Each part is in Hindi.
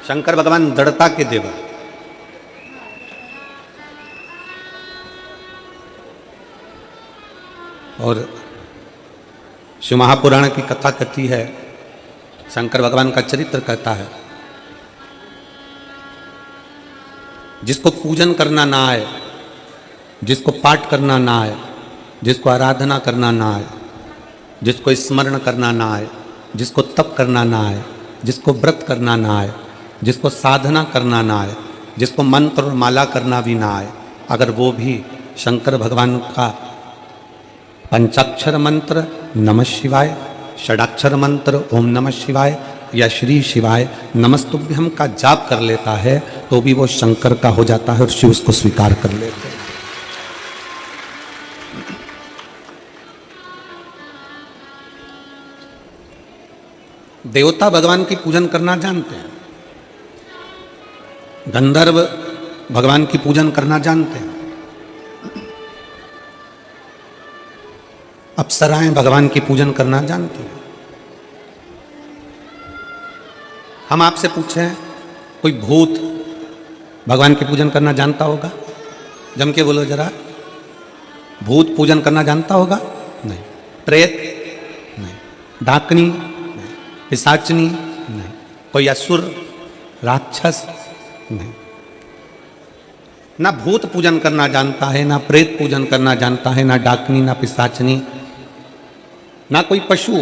शंकर भगवान दृढ़ता के देवर। और शिव महापुराण की कथा कहती है, शंकर भगवान का चरित्र कहता है, जिसको पूजन करना ना आए, जिसको पाठ करना ना आए, जिसको आराधना करना ना आए, जिसको स्मरण करना ना आए, जिसको तप करना ना आए, जिसको व्रत करना ना आए, जिसको साधना करना ना आए, जिसको मंत्र और माला करना भी ना आए, अगर वो भी शंकर भगवान का पंचाक्षर मंत्र नमः शिवाय, षडाक्षर मंत्र ओम नमः शिवाय या श्री शिवाय नमस्तुभ्यम का जाप कर लेता है तो भी वो शंकर का हो जाता है और शिव उसको स्वीकार कर लेते हैं। देवता भगवान की पूजन करना जानते हैं, गंधर्व भगवान की पूजन करना जानते हैं, अप्सराएं भगवान की पूजन करना जानती हैं। हम आपसे पूछें, कोई भूत भगवान की पूजन करना जानता होगा? जम के बोलो जरा, भूत पूजन करना जानता होगा? नहीं। प्रेत? नहीं। डाकनी? नहीं। पिशाचनी? नहीं। कोई असुर राक्षस? नहीं। ना भूत पूजन करना जानता है, ना प्रेत पूजन करना जानता है, ना डाकनी, ना पिशाचनी, ना कोई पशु,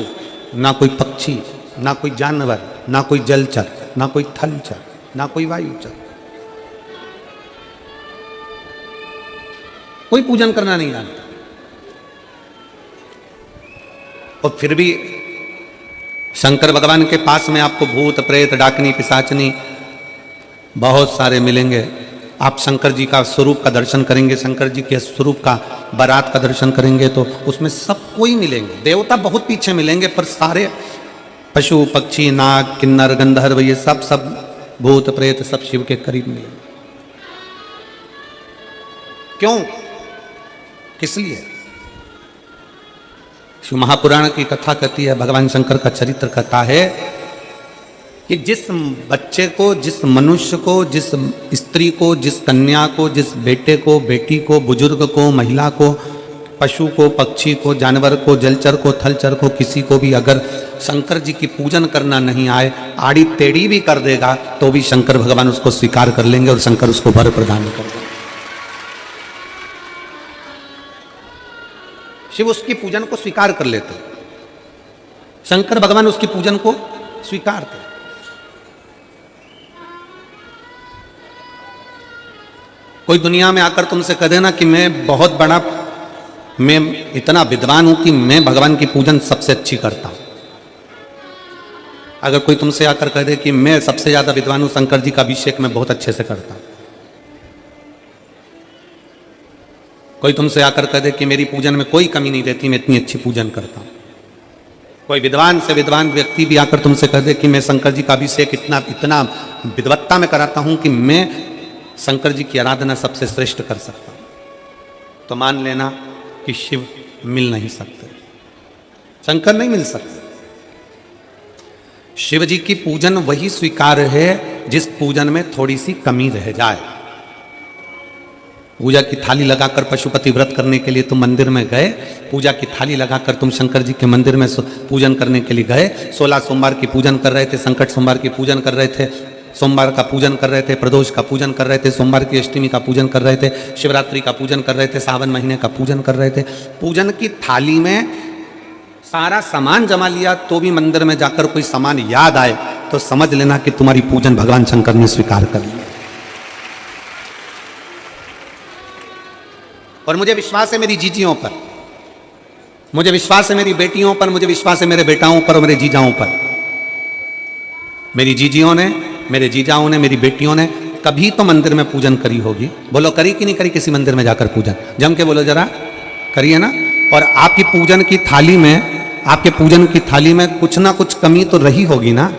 ना कोई पक्षी, ना कोई जानवर, ना कोई जलचर, ना कोई थलचर, ना कोई वायुचर। कोई पूजन करना नहीं जानता। और फिर भी शंकर भगवान के पास में आपको भूत प्रेत डाकनी पिशाचनी बहुत सारे मिलेंगे। आप शंकर जी का स्वरूप का दर्शन करेंगे, शंकर जी के स्वरूप का बारात का दर्शन करेंगे तो उसमें सब कोई मिलेंगे। देवता बहुत पीछे मिलेंगे पर सारे पशु पक्षी नाग किन्नर गंधर्व ये सब भूत प्रेत सब शिव के करीब मिलेंगे। क्यों? किस लिए? शिव महापुराण की कथा कहती है, भगवान शंकर का चरित्र कहता है कि जिस बच्चे को, जिस मनुष्य को, जिस स्त्री को, जिस कन्या को, जिस बेटे को, बेटी को, बुजुर्ग को, महिला को, पशु को, पक्षी को, जानवर को, जलचर को, थलचर को, किसी को भी अगर शंकर जी की पूजन करना नहीं आए, आड़ी टेढ़ी भी कर देगा तो भी शंकर भगवान उसको स्वीकार कर लेंगे और शंकर उसको वर प्रदान कर देंगे। शिव उसकी पूजन को स्वीकार कर लेते, शंकर भगवान उसकी पूजन को स्वीकारते। कोई दुनिया में आकर तुमसे कह देना कि मैं बहुत बड़ा, मैं इतना विद्वान हूं कि मैं भगवान की पूजन सबसे अच्छी करता हूं। अगर कोई तुमसे आकर कह दे कि मैं सबसे ज्यादा विद्वान हूं, शंकर जी का अभिषेक मैं बहुत अच्छे से करता हूं। कोई तुमसे आकर कह दे कि मेरी पूजन में कोई कमी नहीं रहती, मैं इतनी अच्छी पूजन करता हूं। कोई विद्वान से विद्वान व्यक्ति भी आकर तुमसे कह दे कि मैं शंकर जी का अभिषेक इतना विद्वत्ता में कराता हूं कि मैं शंकर जी की आराधना सबसे श्रेष्ठ कर सकता हूं, तो मान लेना कि शिव मिल नहीं सकते, शंकर नहीं मिल सकते। शिव जी की पूजन वही स्वीकार है जिस पूजन में थोड़ी सी कमी रह जाए। पूजा की थाली लगाकर पशुपति व्रत करने के लिए तुम मंदिर में गए, पूजा की थाली लगाकर तुम शंकर जी के मंदिर में पूजन करने के लिए गए, 16 सोमवार की पूजन कर रहे थे, संकट सोमवार की पूजन कर रहे थे, सोमवार का पूजन कर रहे थे, प्रदोष का पूजन कर रहे थे, सोमवार की अष्टमी का पूजन कर रहे थे, शिवरात्रि का पूजन कर रहे थे, सावन महीने का पूजन कर रहे थे। पूजन की थाली में सारा सामान जमा लिया तो भी मंदिर में जाकर कोई सामान याद आए तो समझ लेना कि तुम्हारी पूजन भगवान शंकर ने स्वीकार कर लिया। और मुझे विश्वास है मेरी जीजियों पर, मुझे विश्वास है मेरी बेटियों पर, मुझे विश्वास है मेरे बेटाओं पर और मेरे जीजाओं पर। मेरी जीजियों ने, मेरे जीजाओं ने, मेरी बेटियों ने कभी तो मंदिर में पूजन करी होगी। बोलो करी कि नहीं करी किसी मंदिर में जाकर पूजन? जम के बोलो जरा, करिए ना। और आपकी पूजन की थाली में, आपके पूजन की थाली में कुछ ना कुछ कमी तो रही होगी ना।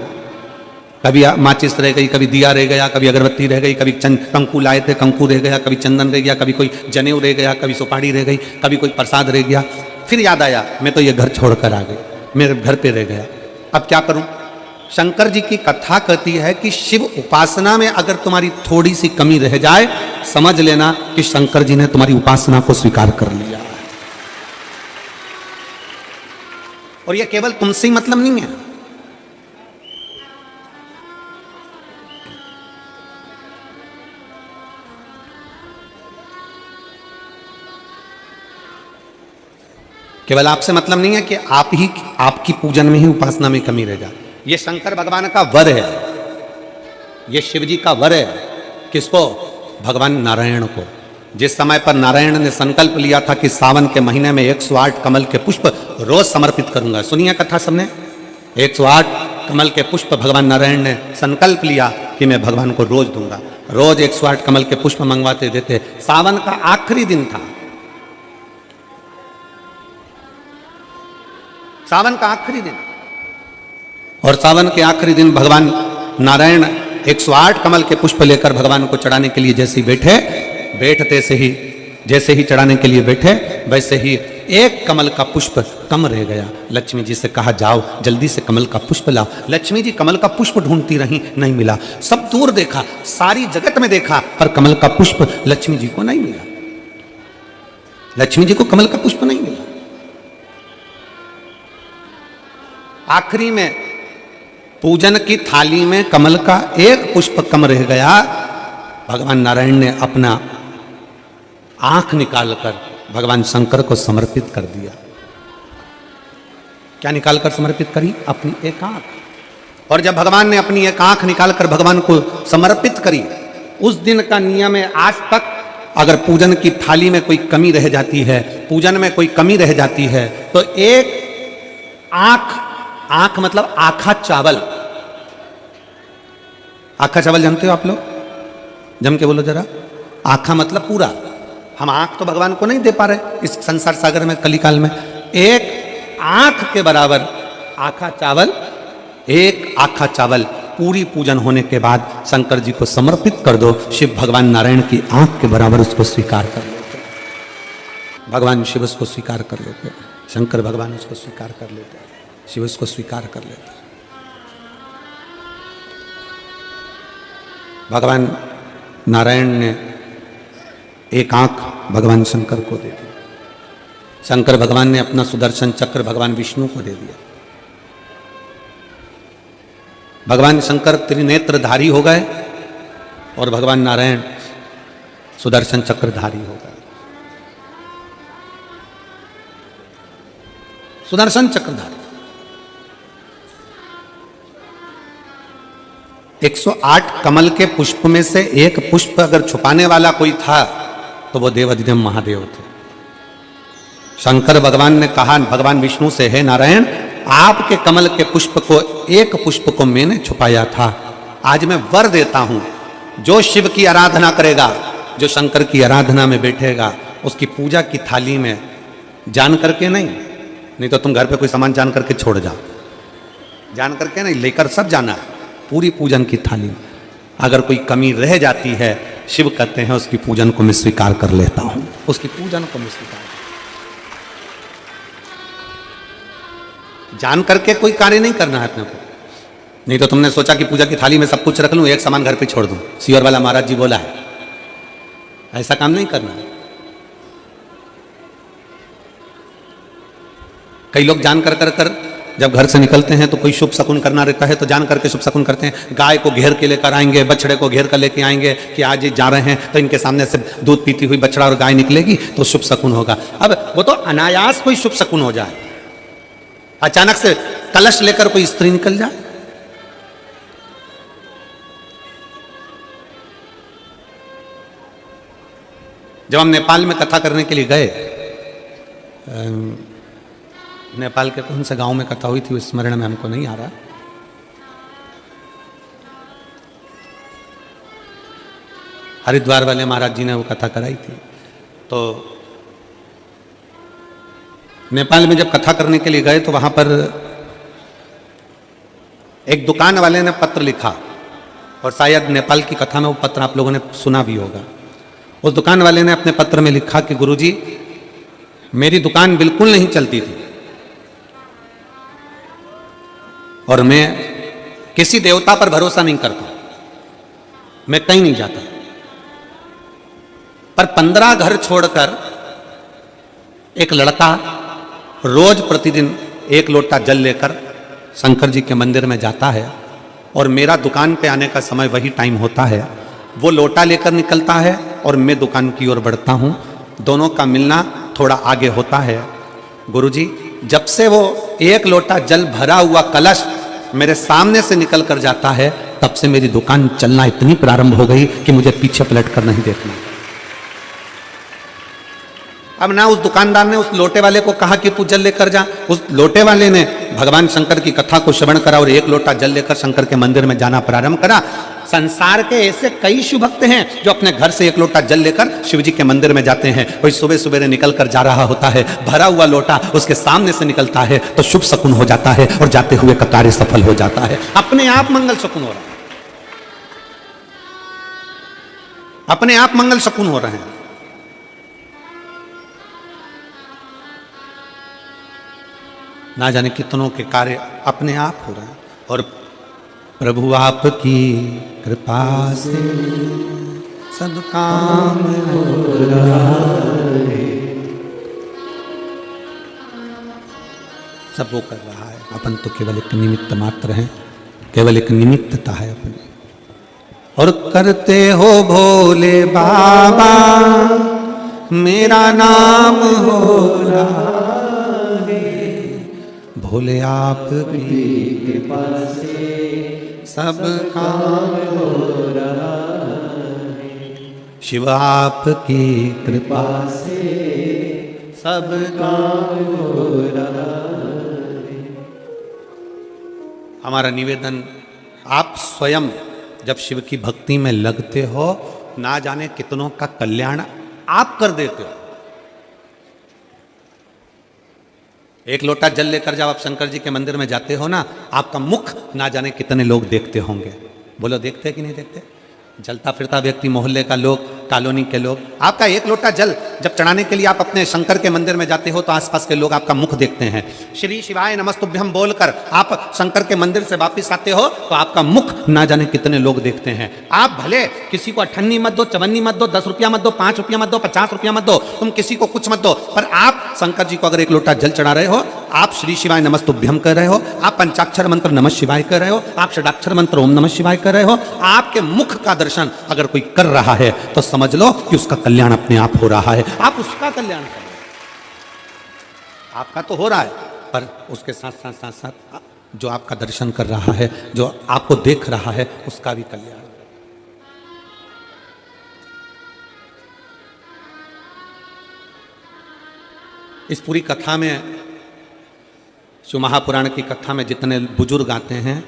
कभी माचिस रह गई, कभी दिया रह गया, कभी अगरबत्ती रह गई, कभी कंकु लाए थे कंकु रह गया, कभी चंदन रह गया, कभी कोई जनेऊ रह गया, कभी सुपारी रह गई, कभी कोई प्रसाद रह गया। फिर याद आया मैं तो ये घर छोड़कर आ गई, मेरे घर पे रह गया, अब क्या करूं? शंकर जी की कथा कहती है कि शिव उपासना में अगर तुम्हारी थोड़ी सी कमी रह जाए, समझ लेना कि शंकर जी ने तुम्हारी उपासना को स्वीकार कर लिया है। और यह केवल तुमसे ही मतलब नहीं है, केवल आपसे मतलब नहीं है कि आप ही आपकी पूजन में ही उपासना में कमी रह जाए। ये शंकर भगवान का वर है, ये शिव जी का वर है। किसको? भगवान नारायण को। जिस समय पर नारायण ने संकल्प लिया था कि सावन के महीने में 108 कमल के पुष्प रोज समर्पित करूंगा, सुनिए कथा सबने, 108 कमल के पुष्प भगवान नारायण ने संकल्प लिया कि मैं भगवान को रोज दूंगा। रोज 108 कमल के पुष्प मंगवाते देते। सावन का आखिरी दिन था, सावन का आखिरी दिन, और सावन के आखिरी दिन भगवान नारायण 108 कमल के पुष्प लेकर भगवान को चढ़ाने के लिए जैसे ही बैठते से ही जैसे ही चढ़ाने के लिए बैठे, वैसे ही एक कमल का पुष्प कम रह गया। लक्ष्मी जी से कहा जाओ जल्दी से कमल का पुष्प लाओ। लक्ष्मी जी कमल का पुष्प ढूंढती रही, नहीं मिला। सब दूर देखा, सारी जगत में देखा, पर कमल का पुष्प लक्ष्मी जी को नहीं मिला। लक्ष्मी जी को कमल का पुष्प नहीं मिला। आखिरी में पूजन की थाली में कमल का एक पुष्प कम रह गया। भगवान नारायण ने अपना आंख निकालकर भगवान शंकर को समर्पित कर दिया। क्या निकालकर समर्पित करी? अपनी एक आंख। और जब भगवान ने अपनी एक आंख निकालकर भगवान को समर्पित करी, उस दिन का नियम है आज तक, अगर पूजन की थाली में कोई कमी रह जाती है, पूजन में कोई कमी रह जाती है, तो एक आंख मतलब आखा चावल। आखा चावल जानते हो आप लोग? जम के बोलो जरा। आखा मतलब पूरा। हम आंख तो भगवान को नहीं दे पा रहे इस संसार सागर में, कलिकाल में। एक आंख के बराबर आखा चावल, एक आखा चावल पूरी पूजन होने के बाद शंकर जी को समर्पित कर दो। शिव भगवान नारायण की आंख के बराबर उसको स्वीकार कर लेते, भगवान शिव उसको स्वीकार कर लेते, शंकर भगवान उसको स्वीकार कर लेते, शिव उसको स्वीकार कर लेते। भगवान नारायण ने एक आंख भगवान शंकर को दे दी। शंकर भगवान ने अपना सुदर्शन चक्र भगवान विष्णु को दे दिया। भगवान शंकर त्रिनेत्रधारी हो गए और भगवान नारायण सुदर्शन चक्रधारी हो गए। सुदर्शन चक्रधारी 108 कमल के पुष्प में से एक पुष्प अगर छुपाने वाला कोई था तो वो देवाधिदेव महादेव थे। शंकर भगवान ने कहा भगवान विष्णु से, हे नारायण, आपके कमल के पुष्प को, एक पुष्प को मैंने छुपाया था। आज मैं वर देता हूं, जो शिव की आराधना करेगा, जो शंकर की आराधना में बैठेगा, उसकी पूजा की थाली में जान करके नहीं तो तुम घर पे कोई सामान जान करके छोड़ जाओ, जान करके नहीं, लेकर सब जाना है। पूरी पूजन की थाली में अगर कोई कमी रह जाती है, शिव कहते हैं उसकी पूजन को मैं स्वीकार कर लेता हूं, उसकी पूजन को मैं स्वीकार। जान करके कोई कार्य नहीं करना है अपने को। नहीं तो तुमने सोचा कि पूजा की थाली में सब कुछ रख लूं, एक सामान घर पे छोड़ दूं, सियोर वाला महाराज जी बोला है, ऐसा काम नहीं करना है। कई लोग जान कर जब घर से निकलते हैं तो कोई शुभ शकुन करना रहता है तो जान करके शुभ शकुन करते हैं। गाय को घेर के लेकर आएंगे, बछड़े को घेर कर लेके आएंगे कि आज ये जा रहे हैं तो इनके सामने से दूध पीती हुई बछड़ा और गाय निकलेगी तो शुभ शकुन होगा। अब वो तो अनायास कोई शुभ शकुन हो जाए, अचानक से कलश लेकर कोई स्त्री निकल जाए। जब हम नेपाल में कथा करने के लिए गए, नेपाल के कौन से गांव में कथा हुई थी, स्मरण में हमको नहीं आ रहा, हरिद्वार वाले महाराज जी ने वो कथा कराई थी। तो नेपाल में जब कथा करने के लिए गए तो वहां पर एक दुकान वाले ने पत्र लिखा, और शायद नेपाल की कथा में वो पत्र आप लोगों ने सुना भी होगा। उस दुकान वाले ने अपने पत्र में लिखा कि गुरुजी, मेरी दुकान बिल्कुल नहीं चलती थी और मैं किसी देवता पर भरोसा नहीं करता, मैं कहीं नहीं जाता, पर 15 घर छोड़कर एक लड़का रोज प्रतिदिन 1 लोटा जल लेकर शंकर जी के मंदिर में जाता है और मेरा दुकान पे आने का समय वही टाइम होता है। वो लोटा लेकर निकलता है और मैं दुकान की ओर बढ़ता हूँ, दोनों का मिलना थोड़ा आगे होता है। गुरुजी, जब से वो 1 लोटा जल भरा हुआ कलश मेरे सामने से निकल कर जाता है, तब से मेरी दुकान चलना इतनी प्रारंभ हो गई कि मुझे पीछे पलट कर नहीं देखना। अब ना उस दुकानदार ने उस लोटे वाले को कहा कि तू जल लेकर जा, उस लोटे वाले ने भगवान शंकर की कथा को श्रवण करा और 1 लोटा जल लेकर शंकर के मंदिर में जाना प्रारंभ करा। संसार के ऐसे कई शिव भक्त हैं जो अपने घर से 1 लोटा जल लेकर शिव जी के मंदिर में जाते हैं। कोई सुबह सुबह निकल कर जा रहा होता है, भरा हुआ लोटा उसके सामने से निकलता है तो शुभ शकुन हो जाता है और जाते हुए का कार्य सफल हो जाता है। अपने आप मंगल शकुन हो रहा है, अपने आप मंगल शकुन हो रहे हैं। ना जाने कितनों के कार्य अपने आप हो रहे हैं। और प्रभु आपकी कृपा से सब काम हो रहा है, सब वो कर रहा है, अपन तो केवल एक निमित्त मात्र हैं, केवल एक निमित्तता है अपनी। और करते हो भोले बाबा मेरा नाम हो रहा, भोले आपकी कृपा से सब काम हो रहा है, शिव आपकी कृपा से सब काम हो रहा है। हमारा निवेदन, आप स्वयं जब शिव की भक्ति में लगते हो, ना जाने कितनों का कल्याण आप कर देते हो। 1 लोटा जल लेकर जब आप शंकर जी के मंदिर में जाते हो ना, आपका मुख ना जाने कितने लोग देखते होंगे। बोलो, देखते कि नहीं देखते? जलता फिरता व्यक्ति, मोहल्ले का लोग, कॉलोनी के लोग, आपका 1 लोटा जल जब चढ़ाने के लिए आप अपने शंकर के मंदिर में जाते हो तो आसपास के लोग आपका मुख देखते हैं। श्री शिवाय नमस्तुभ्यम बोलकर आप शंकर के मंदिर से वापस आते हो तो आपका मुख ना जाने कितने लोग देखते हैं। आप भले किसी को 58 मत दो, 54 मत दो, 10 रुपया मत दो, 5 रुपया मत दो, 50 रुपया मत दो, तुम किसी को कुछ मत दो, पर आप शंकर जी को अगर 1 लोटा जल चढ़ा रहे हो, आप श्री शिवाय नमस्तुभ्यम कर रहे हो, आप पंचाक्षर मंत्र नमः शिवाय कर रहे हो, आप षडाक्षर मंत्र ओम नमः शिवाय कर रहे हो, आपके मुख का दर्शन अगर कोई कर रहा है तो समझ लो कि उसका कल्याण अपने आप हो रहा है। आप उसका कल्याण कर रहे हो, आपका तो हो रहा है, पर उसके साथ साथ साथ साथ जो आपका दर्शन कर रहा है, जो आपको देख रहा है, उसका भी कल्याण। इस पूरी कथा में, शिव महापुराण की कथा में जितने बुजुर्ग आते हैं,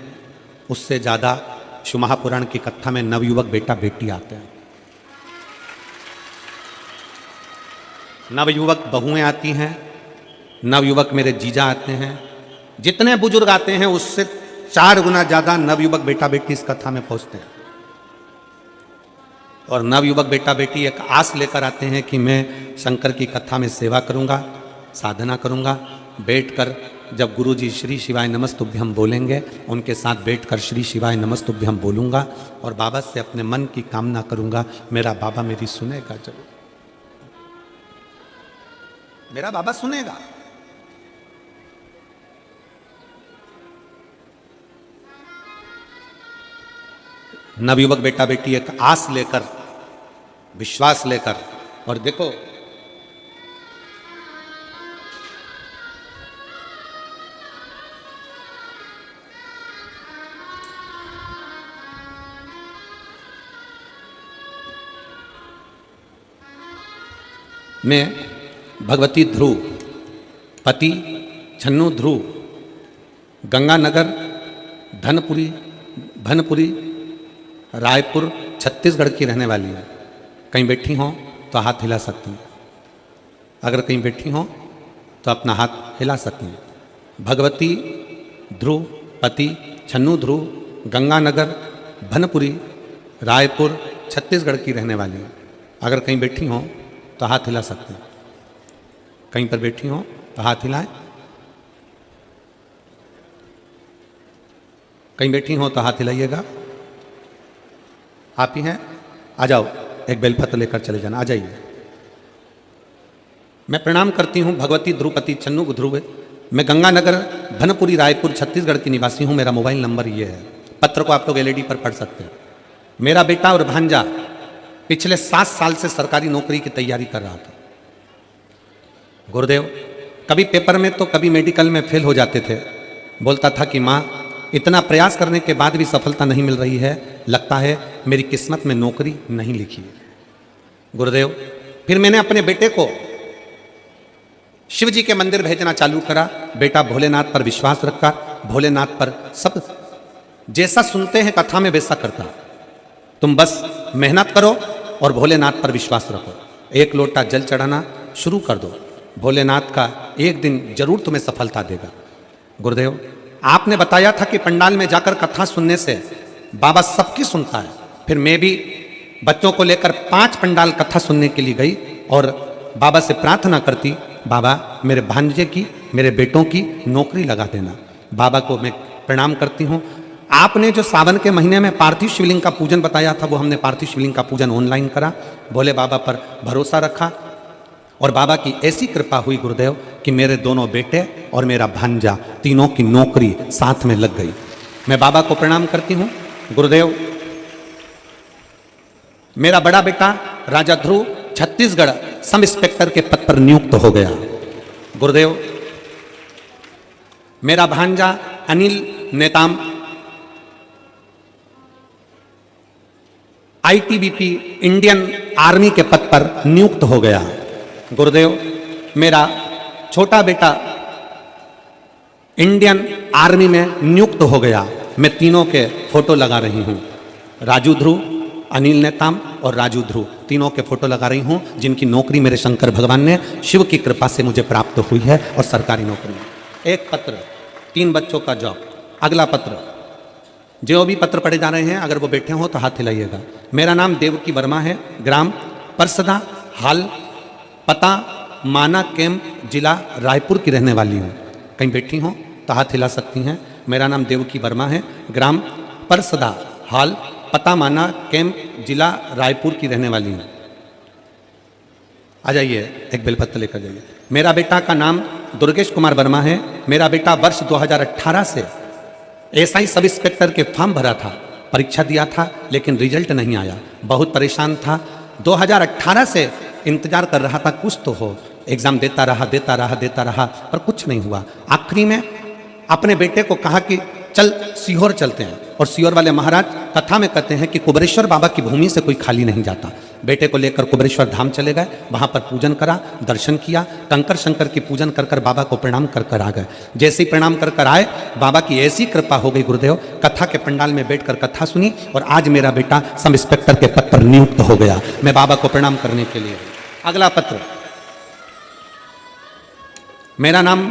उससे ज़्यादा शिव महापुराण की कथा में नवयुवक बेटा बेटी आते हैं। नवयुवक बहुएं आती हैं, नवयुवक मेरे जीजा आते हैं। जितने बुजुर्ग आते हैं उससे 4 गुना ज़्यादा नवयुवक बेटा बेटी इस कथा में पहुंचते हैं। और नवयुवक बेटा बेटी एक आस लेकर आते हैं कि मैं शंकर की कथा में सेवा करूंगा, साधना करूंगा, बैठकर जब गुरुजी श्री शिवाय नमस्तुभ्यम बोलेंगे, उनके साथ बैठकर श्री शिवाय नमस्तुभ्यम बोलूंगा और बाबा से अपने मन की कामना करूंगा। मेरा बाबा मेरी सुनेगा जरूर, मेरा बाबा सुनेगा। नवयुवक बेटा बेटी एक आस लेकर, विश्वास लेकर, और देखो मैं भगवती ध्रुव, पति छन्नू ध्रुव, गंगानगर, भनपुरी, रायपुर, छत्तीसगढ़ की रहने वाली है। कहीं बैठी हो तो हाथ हिला सकती हैं, अगर कहीं बैठी हो तो अपना हाथ हिला सकती हैं। भगवती ध्रुव, पति छन्नू ध्रुव, गंगानगर, भनपुरी, रायपुर, छत्तीसगढ़ की रहने वाली है। अगर कहीं बैठी हो तो हाथ हिला सकते हैं, कहीं पर बैठी हो तो हाथ हिलाएं। कहीं बैठी हो तो हाथ हिलाइएगा। आप ही हैं, आ जाओ, एक बेलपत्र लेकर चले जाना, आ जाइए। मैं प्रणाम करती हूँ भगवती ध्रुपति चन्नू ध्रुव। मैं गंगानगर भनपुरी रायपुर छत्तीसगढ़ की निवासी हूँ। मेरा मोबाइल नंबर ये है। पत्र को आप लोग एलईडी पर पढ़ सकते हैं। मेरा बेटा और भांजा पिछले 7 साल से सरकारी नौकरी की तैयारी कर रहा था। गुरुदेव कभी पेपर में तो कभी मेडिकल में फेल हो जाते थे। बोलता था कि माँ, इतना प्रयास करने के बाद भी सफलता नहीं मिल रही है, लगता है मेरी किस्मत में नौकरी नहीं लिखी है। गुरुदेव फिर मैंने अपने बेटे को शिव जी के मंदिर भेजना चालू करा। बेटा भोलेनाथ पर विश्वास रखा, भोलेनाथ पर सब जैसा सुनते हैं कथा में वैसा करता। तुम बस मेहनत करो और भोलेनाथ पर विश्वास रखो। एक लोटा जल चढ़ाना शुरू कर दो, भोलेनाथ का एक दिन जरूर तुम्हें सफलता देगा। गुरुदेव आपने बताया था कि पंडाल में जाकर कथा सुनने से बाबा सबकी सुनता है। फिर मैं भी बच्चों को लेकर 5 पंडाल कथा सुनने के लिए गई और बाबा से प्रार्थना करती, बाबा मेरे भांजे की, मेरे बेटों की नौकरी लगा देना। बाबा को मैं प्रणाम करती हूँ। आपने जो सावन के महीने में पार्थिव शिवलिंग का पूजन बताया था, वो हमने पार्थिव शिवलिंग का पूजन ऑनलाइन करा। भोले बाबा पर भरोसा रखा और बाबा की ऐसी कृपा हुई गुरुदेव कि मेरे दोनों बेटे और मेरा भांजा तीनों की नौकरी साथ में लग गई। मैं बाबा को प्रणाम करती हूँ। गुरुदेव मेरा बड़ा बेटा राजा ध्रुव छत्तीसगढ़ सब इंस्पेक्टर के पद पर नियुक्त हो गया। गुरुदेव मेरा भांजा Anil Netam ITBP Indian army के पद पर नियुक्त हो गया। गुरुदेव मेरा छोटा बेटा इंडियन आर्मी में नियुक्त हो गया। मैं तीनों के फोटो लगा रही हूँ। राजू ध्रुव, अनिल नेताम और राजू ध्रुव तीनों के फोटो लगा रही हूँ, जिनकी नौकरी मेरे शंकर भगवान ने शिव की कृपा से मुझे प्राप्त हुई है और सरकारी नौकरी। एक पत्र 3 बच्चों का जॉब। अगला पत्र जो भी पत्र पढ़े जा रहे हैं, अगर वो बैठे हो तो हाथ हिलाइएगा। मेरा नाम देवकी वर्मा है, ग्राम परसदा, हाल पता माना कैंप, जिला रायपुर की रहने वाली हूँ। कहीं बैठी हो तो हाथ हिला सकती हैं। मेरा नाम देवकी वर्मा है, ग्राम परसदा, हाल पता माना कैंप, जिला रायपुर की रहने वाली हूँ। आ जाइए, एक बेलपत्र लेकर जाइए। मेरा बेटा का नाम दुर्गेश कुमार वर्मा है। मेरा बेटा वर्ष 2018 से एसआई सब इंस्पेक्टर के फॉर्म भरा था, परीक्षा दिया था लेकिन रिजल्ट नहीं आया। बहुत परेशान था। 2018 से इंतजार कर रहा था कुछ तो हो। एग्जाम देता रहा पर कुछ नहीं हुआ। आखिरी में अपने बेटे को कहा कि चल सीहोर चलते हैं, और सीहोर वाले महाराज कथा में कहते हैं कि कुबरेश्वर बाबा की भूमि से कोई खाली नहीं जाता। बेटे को लेकर कुबरेश्वर धाम चले गए, वहाँ पर पूजन करा, दर्शन किया, कंकर शंकर की पूजन कर कर बाबा को प्रणाम कर कर आ गए। जैसे ही प्रणाम कर कर आए, बाबा की ऐसी कृपा हो गई गुरुदेव, कथा के पंडाल में बैठकर कथा सुनी और आज मेरा बेटा सब इंस्पेक्टर के पद पर नियुक्त हो गया। मैं बाबा को प्रणाम करने के लिए। अगला पत्र, मेरा नाम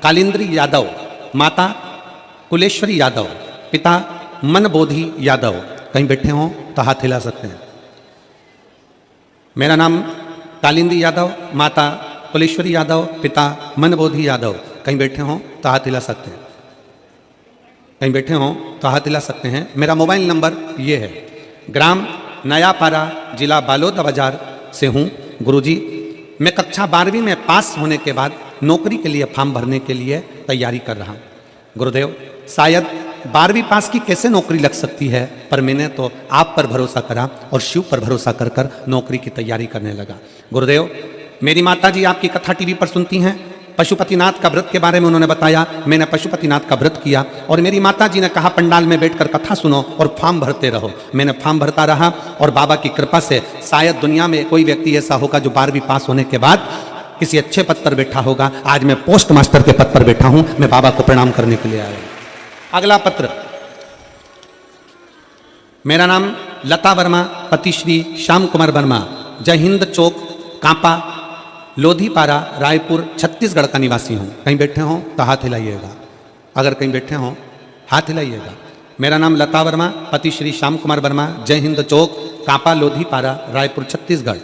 कालिंद्री यादव, माता कुलेश्वरी यादव, पिता मनबोधि यादव। कहीं बैठे हों तो हाथ हिला सकते हैं। मेरा नाम कालिंदी यादव, माता कुलेश्वरी यादव, पिता मनबोधि यादव। कहीं बैठे हों तो हाथ हिला सकते हैं। कहीं बैठे हों तो हाथ हिला सकते हैं। मेरा मोबाइल नंबर ये है। ग्राम नयापारा, जिला बालोद बाजार से हूँ। गुरुजी मैं कक्षा 12वीं में पास होने के बाद नौकरी के लिए फॉर्म भरने के लिए तैयारी कर रहा हूँ। गुरुदेव शायद 12वीं पास की कैसे नौकरी लग सकती है, पर मैंने तो आप पर भरोसा करा और शिव पर भरोसा कर कर नौकरी की तैयारी करने लगा। गुरुदेव मेरी माता जी आपकी कथा टीवी पर सुनती हैं। पशुपतिनाथ का व्रत के बारे में उन्होंने बताया। मैंने पशुपतिनाथ का व्रत किया और मेरी माता जी ने कहा पंडाल में बैठकर कथा सुनो और फॉर्म भरते रहो। मैंने फॉर्म भरता रहा और बाबा की कृपा से शायद दुनिया में कोई व्यक्ति ऐसा होगा जो 12वीं पास होने के बाद किसी अच्छे पद पर बैठा होगा। आज मैं पोस्ट मास्टर के पद पर बैठा हूं। मैं बाबा को प्रणाम करने के लिए आया हूं। अगला पत्र, मेरा नाम लता वर्मा, पति श्री श्याम कुमार वर्मा, जय हिंद चौक, कांपा, लोधीपारा, रायपुर, छत्तीसगढ़ का निवासी हूँ। कहीं बैठे हों तो हाथ हिलाइएगा। अगर कहीं बैठे हों हाथ हिलाइएगा। मेरा नाम लता वर्मा, पति श्री श्याम कुमार वर्मा, जय हिंद चौक, कांपा, लोधीपारा, रायपुर, छत्तीसगढ़।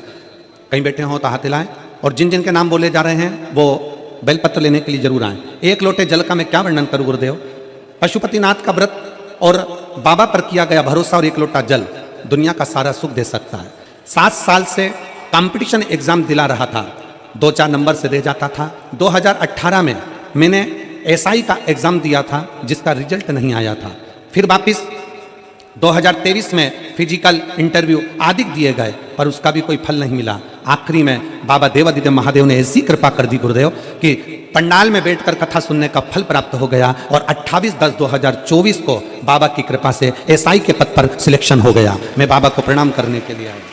कहीं बैठे हों तो हाथ हिलाएं। और जिन जिन के नाम बोले जा रहे हैं वो बेलपत्र लेने के लिए जरूर आएँ। एक लोटे जल का मैं क्या वर्णन करूँ गुरुदेव। पशुपतिनाथ का व्रत और बाबा पर किया गया भरोसा और एक लोटा जल दुनिया का सारा सुख दे सकता है। 7 साल से कंपटीशन एग्जाम दिला रहा था, 2-4 नंबर से दे जाता था। 2018 में मैंने एसआई का एग्जाम दिया था जिसका रिजल्ट नहीं आया था। फिर वापस 2023 में फिजिकल इंटरव्यू आदि दिए गए पर उसका भी कोई फल नहीं मिला। आखिरी में बाबा देवादिदेव महादेव ने ऐसी कृपा कर दी गुरुदेव कि पंडाल में बैठकर कथा सुनने का फल प्राप्त हो गया और 28/10/2024 को बाबा की कृपा से एसआई के पद पर सिलेक्शन हो गया। मैं बाबा को प्रणाम करने के लिए आया।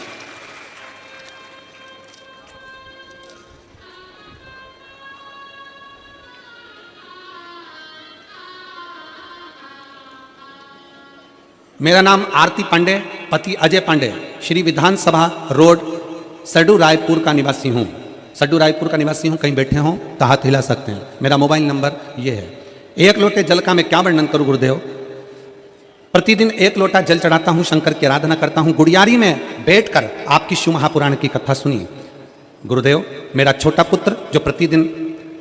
मेरा नाम आरती पांडे, पति अजय पांडे, श्री विधानसभा रोड, सड्डू रायपुर का निवासी हूँ। सड्डू रायपुर का निवासी हूँ, कहीं बैठे हों तो हाथ हिला सकते हैं। मेरा मोबाइल नंबर ये है। एक लोटे जल का मैं क्या वर्णन करूँ गुरुदेव। प्रतिदिन 1 लोटा जल चढ़ाता हूँ, शंकर की आराधना करता हूँ। गुड़ियारी में बैठकर आपकी शिव महापुराण की कथा सुनी गुरुदेव। मेरा छोटा पुत्र जो प्रतिदिन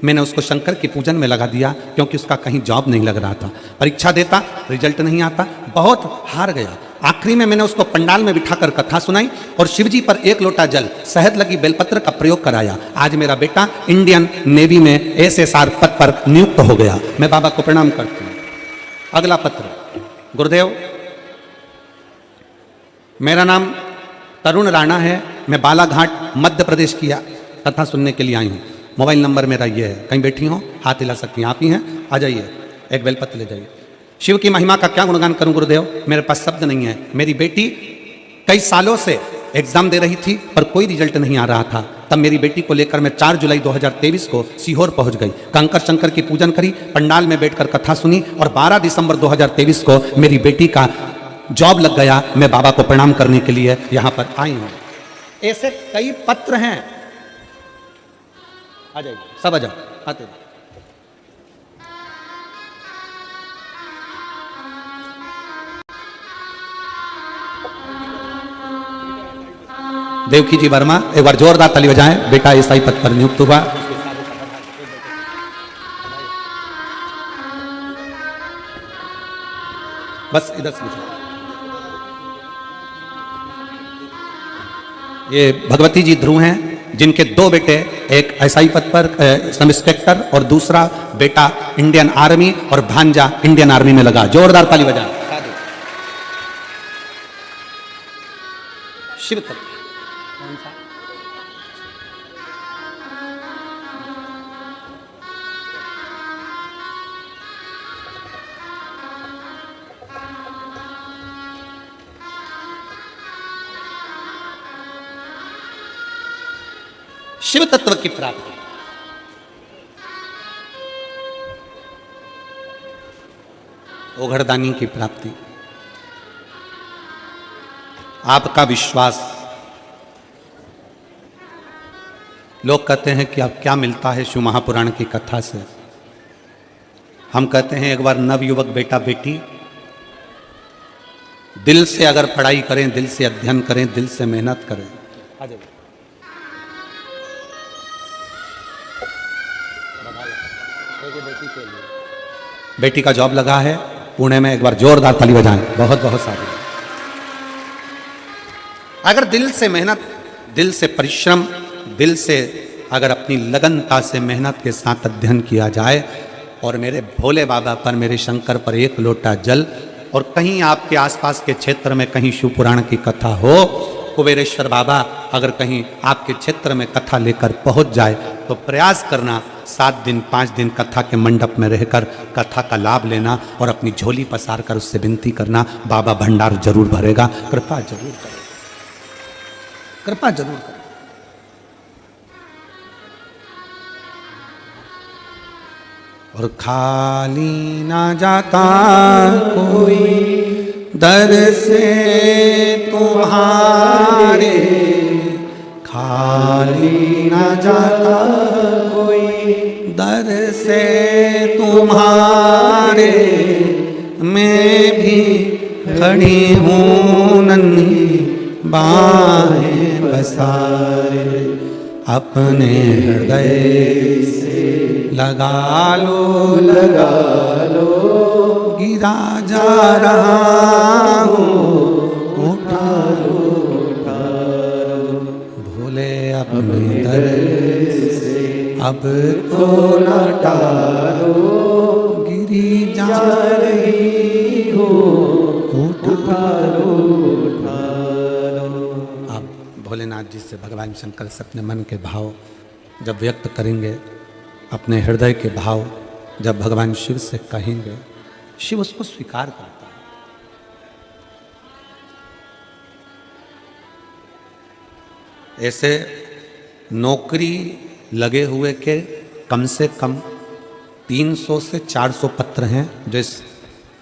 मैंने उसको शंकर के पूजन में लगा दिया क्योंकि उसका कहीं जॉब नहीं लग रहा था। परीक्षा देता, रिजल्ट नहीं आता, बहुत हार गया। आखिरी में मैंने उसको पंडाल में बिठाकर कथा सुनाई और शिवजी पर 1 लोटा जल, शहद लगी बेलपत्र का प्रयोग कराया। आज मेरा बेटा इंडियन नेवी में SSR पद पर नियुक्त हो गया। मैं बाबा को प्रणाम करती हूँ। अगला पत्र गुरुदेव, मेरा नाम तरुण राणा है, मैं बालाघाट मध्य प्रदेश की कथा सुनने के लिए आई हूँ। मोबाइल नंबर मेरा ये है, कहीं बैठी हो हाथ हिला सकती हैं। आप ही हैं, आ जाइए, एक बेलपत्र ले जाइए। शिव की महिमा का क्या गुणगान करूं गुरुदेव, मेरे पास शब्द नहीं है। मेरी बेटी कई सालों से एग्जाम दे रही थी पर कोई रिजल्ट नहीं आ रहा था। तब मेरी बेटी को लेकर मैं 4 जुलाई 2023 को सीहोर पहुंच गई। कंकर शंकर की पूजन करी, पंडाल में बैठकर कथा सुनी और 12 दिसंबर 2023 को मेरी बेटी का जॉब लग गया। मैं बाबा को प्रणाम करने के लिए यहाँ पर आई हूँ। ऐसे कई पत्र हैं, आ जाइए, सब आ जाओ, आते हैं। देवकी जी वर्मा, एक बार जोरदार ताली बजाएं। बेटा एसआई पद पर नियुक्त हुआ। बस इधर से ये भगवती जी ध्रुव हैं जिनके 2 बेटे, एक एसआई पद पर सब इंस्पेक्टर और दूसरा बेटा इंडियन आर्मी और भांजा इंडियन आर्मी में लगा। जोरदार ताली बजाएं। शिव तत्व शिव तत्व की प्राप्ति। ओघड़दानी की प्राप्ति। आपका विश्वास। लोग कहते हैं कि अब क्या मिलता है शिव महापुराण की कथा से। हम कहते हैं एक बार नवयुवक बेटा बेटी दिल से अगर पढ़ाई करें, दिल से अध्ययन करें, दिल से मेहनत करें। बेटी का जॉब लगा है पुणे में, एक बार जोरदार ताली बजाएं। बहुत बहुत सारी। अगर दिल से मेहनत, दिल से परिश्रम, दिल से अगर अपनी लगनता से मेहनत के साथ अध्ययन किया जाए और मेरे भोले बाबा पर, मेरे शंकर पर 1 लोटा जल, और कहीं आपके आसपास के क्षेत्र में कहीं शिव पुराण की कथा हो, कुबेरेश्वर बाबा अगर कहीं आपके क्षेत्र में कथा लेकर पहुंच जाए तो प्रयास करना 7 दिन 5 दिन कथा के मंडप में रहकर कथा का लाभ लेना और अपनी झोली पसार कर उससे विनती करना, बाबा भंडार जरूर भरेगा। कृपा जरूर करें, कृपा जरूर करें। और खाली ना जाता कोई दर से तुम्हारे, खाली ना जाता कोई दर से तुम्हारे, मैं भी खड़ी हूँ नन्ही बाहें बसाए, अपने हृदय से लगा लो, लगा लो, गिरा का जा रहा हूँ, उठा लो भोले अपने दर से अब तो न टालो, गिरी जा रही हो, उठा लो। अब भोलेनाथ जी से भगवान शंकर से अपने मन के भाव जब व्यक्त करेंगे, अपने हृदय के भाव जब भगवान शिव से कहेंगे, शिव उसको स्वीकार करता है। ऐसे नौकरी लगे हुए के कम से कम 300 से 400 पत्र हैं जो इस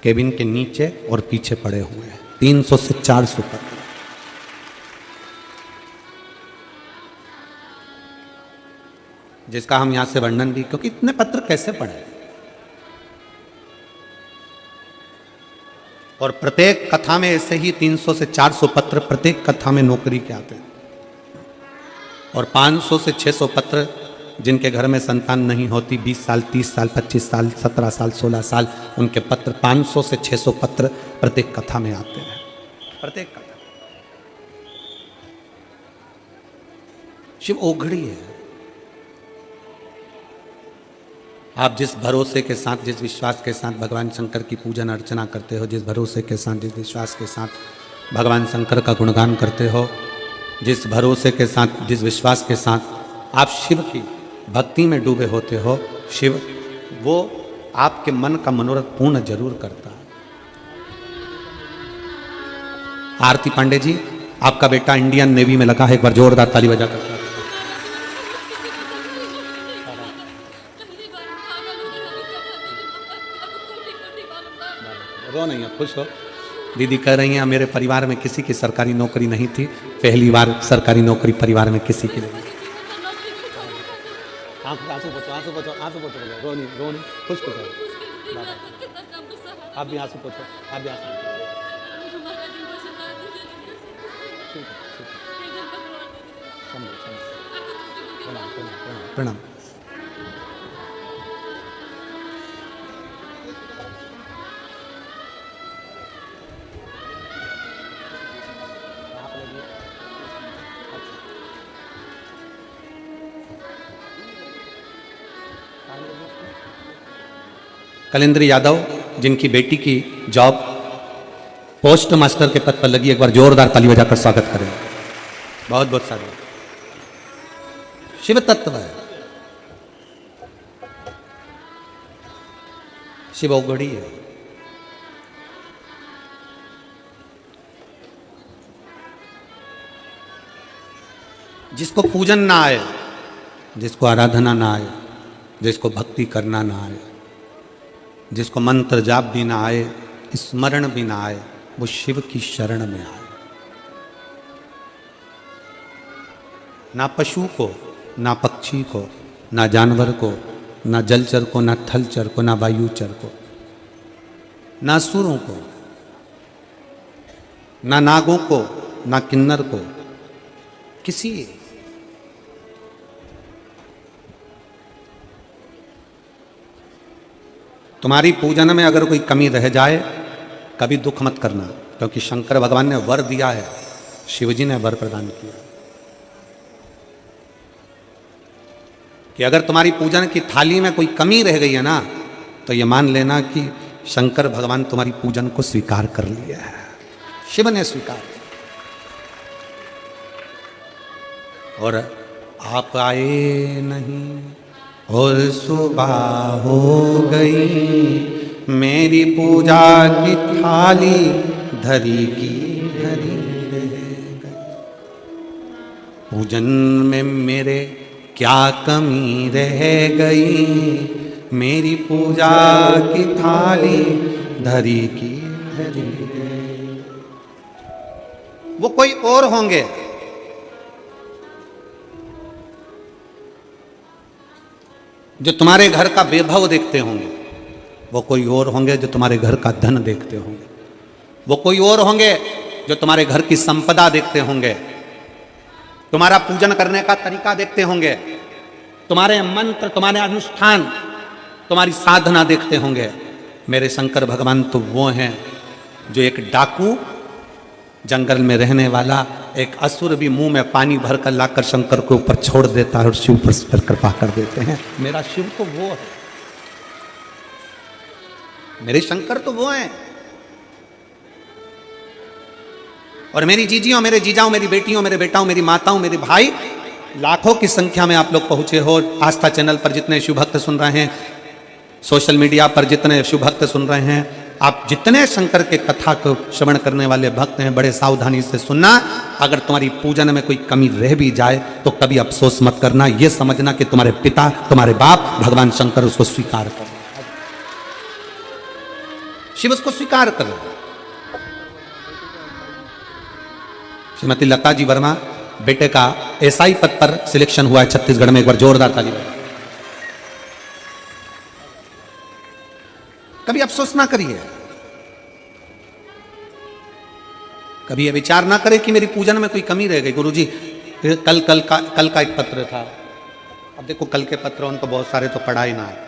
केबिन के नीचे और पीछे पड़े हुए हैं। 300 से 400 पत्र, जिसका हम यहां से वर्णन भी, क्योंकि इतने पत्र कैसे पढ़े। और प्रत्येक कथा में ऐसे ही 300 से 400 पत्र प्रत्येक कथा में नौकरी के आते हैं। और 500 से 600 पत्र जिनके घर में संतान नहीं होती, 20 साल 30 साल 25 साल 17 साल 16 साल, उनके पत्र 500 से 600 पत्र प्रत्येक कथा में आते हैं। प्रत्येक कथा शिव ओघड़ी है। आप जिस भरोसे के साथ, जिस विश्वास के साथ भगवान शंकर की पूजन अर्चना करते हो, जिस भरोसे के साथ, जिस विश्वास के साथ भगवान शंकर का गुणगान करते हो, जिस भरोसे के साथ, जिस विश्वास के साथ आप शिव की भक्ति में डूबे होते हो, शिव वो आपके मन का मनोरथ पूर्ण जरूर करता है। आरती पांडे जी, आपका बेटा इंडियन नेवी में लगा है, एक बार जोरदार ताली बजा कर। रो नहीं है, खुश हो। दीदी कह रही हैं मेरे परिवार में किसी की सरकारी नौकरी नहीं थी, पहली बार सरकारी नौकरी परिवार में किसी की नहीं। आंसू पोछो, आंसू पोछो, आंसू पोछो, रो नहीं, रो नहीं, खुश खुश हो। आप भी आंसू पोछो, आप भी आंसू पोछो। प्रणाम। कलेंद्र यादव, जिनकी बेटी की जॉब पोस्ट मास्टर के पद पर लगी, एक बार जोरदार ताली बजाकर स्वागत करें। बहुत बहुत साधु। शिव तत्व है, शिव ओघड़ी है। जिसको पूजन ना आए, जिसको आराधना ना आए, जिसको भक्ति करना ना आए, जिसको मंत्र जाप भी ना आए, स्मरण भी ना आए, वो शिव की शरण में आए। ना पशु को, ना पक्षी को, ना जानवर को, ना जलचर को, ना थलचर को, ना वायुचर को, ना असुरों को, ना नागों को, ना किन्नर को, किसी तुम्हारी पूजन में अगर कोई कमी रह जाए, कभी दुख मत करना, क्योंकि शंकर भगवान ने वर दिया है, शिवजी ने वर प्रदान किया कि अगर तुम्हारी पूजन की थाली में कोई कमी रह गई है ना, तो ये मान लेना कि शंकर भगवान तुम्हारी पूजन को स्वीकार कर लिया है, शिव ने स्वीकार किया। और आप आए नहीं और सुबह हो गई, मेरी पूजा की थाली धरी की धरी रह गई। पूजन में मेरे क्या कमी रह गई, मेरी पूजा की थाली धरी की धरी रह गई। वो कोई और होंगे, जो तुम्हारे घर का वैभव देखते होंगे, वो कोई और होंगे जो तुम्हारे घर का धन देखते होंगे, वो कोई और होंगे जो तुम्हारे घर की संपदा देखते होंगे, तुम्हारा पूजन करने का तरीका देखते होंगे, तुम्हारे मंत्र, तुम्हारे अनुष्ठान, तुम्हारी साधना देखते होंगे। मेरे शंकर भगवान तो वो हैं जो एक डाकू जंगल में रहने वाला एक असुर भी मुंह में पानी भरकर लाकर शंकर के ऊपर छोड़ देता है और शिव पर कृपा कर देते हैं। मेरा शिव तो वो है, मेरे शंकर तो वो हैं। और मेरी जीजियों, मेरे जीजाओं, मेरी बेटियों, मेरे बेटाओं, मेरी माताओं, मेरे भाई, लाखों की संख्या में आप लोग पहुंचे हो। आस्था चैनल पर जितने शिव भक्त सुन रहे हैं, सोशल मीडिया पर जितने शिव भक्त सुन रहे हैं, आप जितने शंकर के कथा को श्रवण करने वाले भक्त हैं, बड़े सावधानी से सुनना। अगर तुम्हारी पूजन में कोई कमी रह भी जाए तो कभी अफसोस मत करना, यह समझना कि तुम्हारे पिता, तुम्हारे बाप भगवान शंकर उसको स्वीकार कर, शिव उसको स्वीकार कर। श्रीमती लता जी वर्मा बेटे का एसआई पद पर सिलेक्शन हुआ है छत्तीसगढ़ में, एक बार जोरदार ताली बजाइए। कभी अफसोस ना करिए, कभी ये विचार ना करें कि मेरी पूजन में कोई कमी रह गई। गुरुजी कल का एक पत्र था, अब देखो कल के पत्र उनको बहुत सारे तो पढ़ा ही ना है।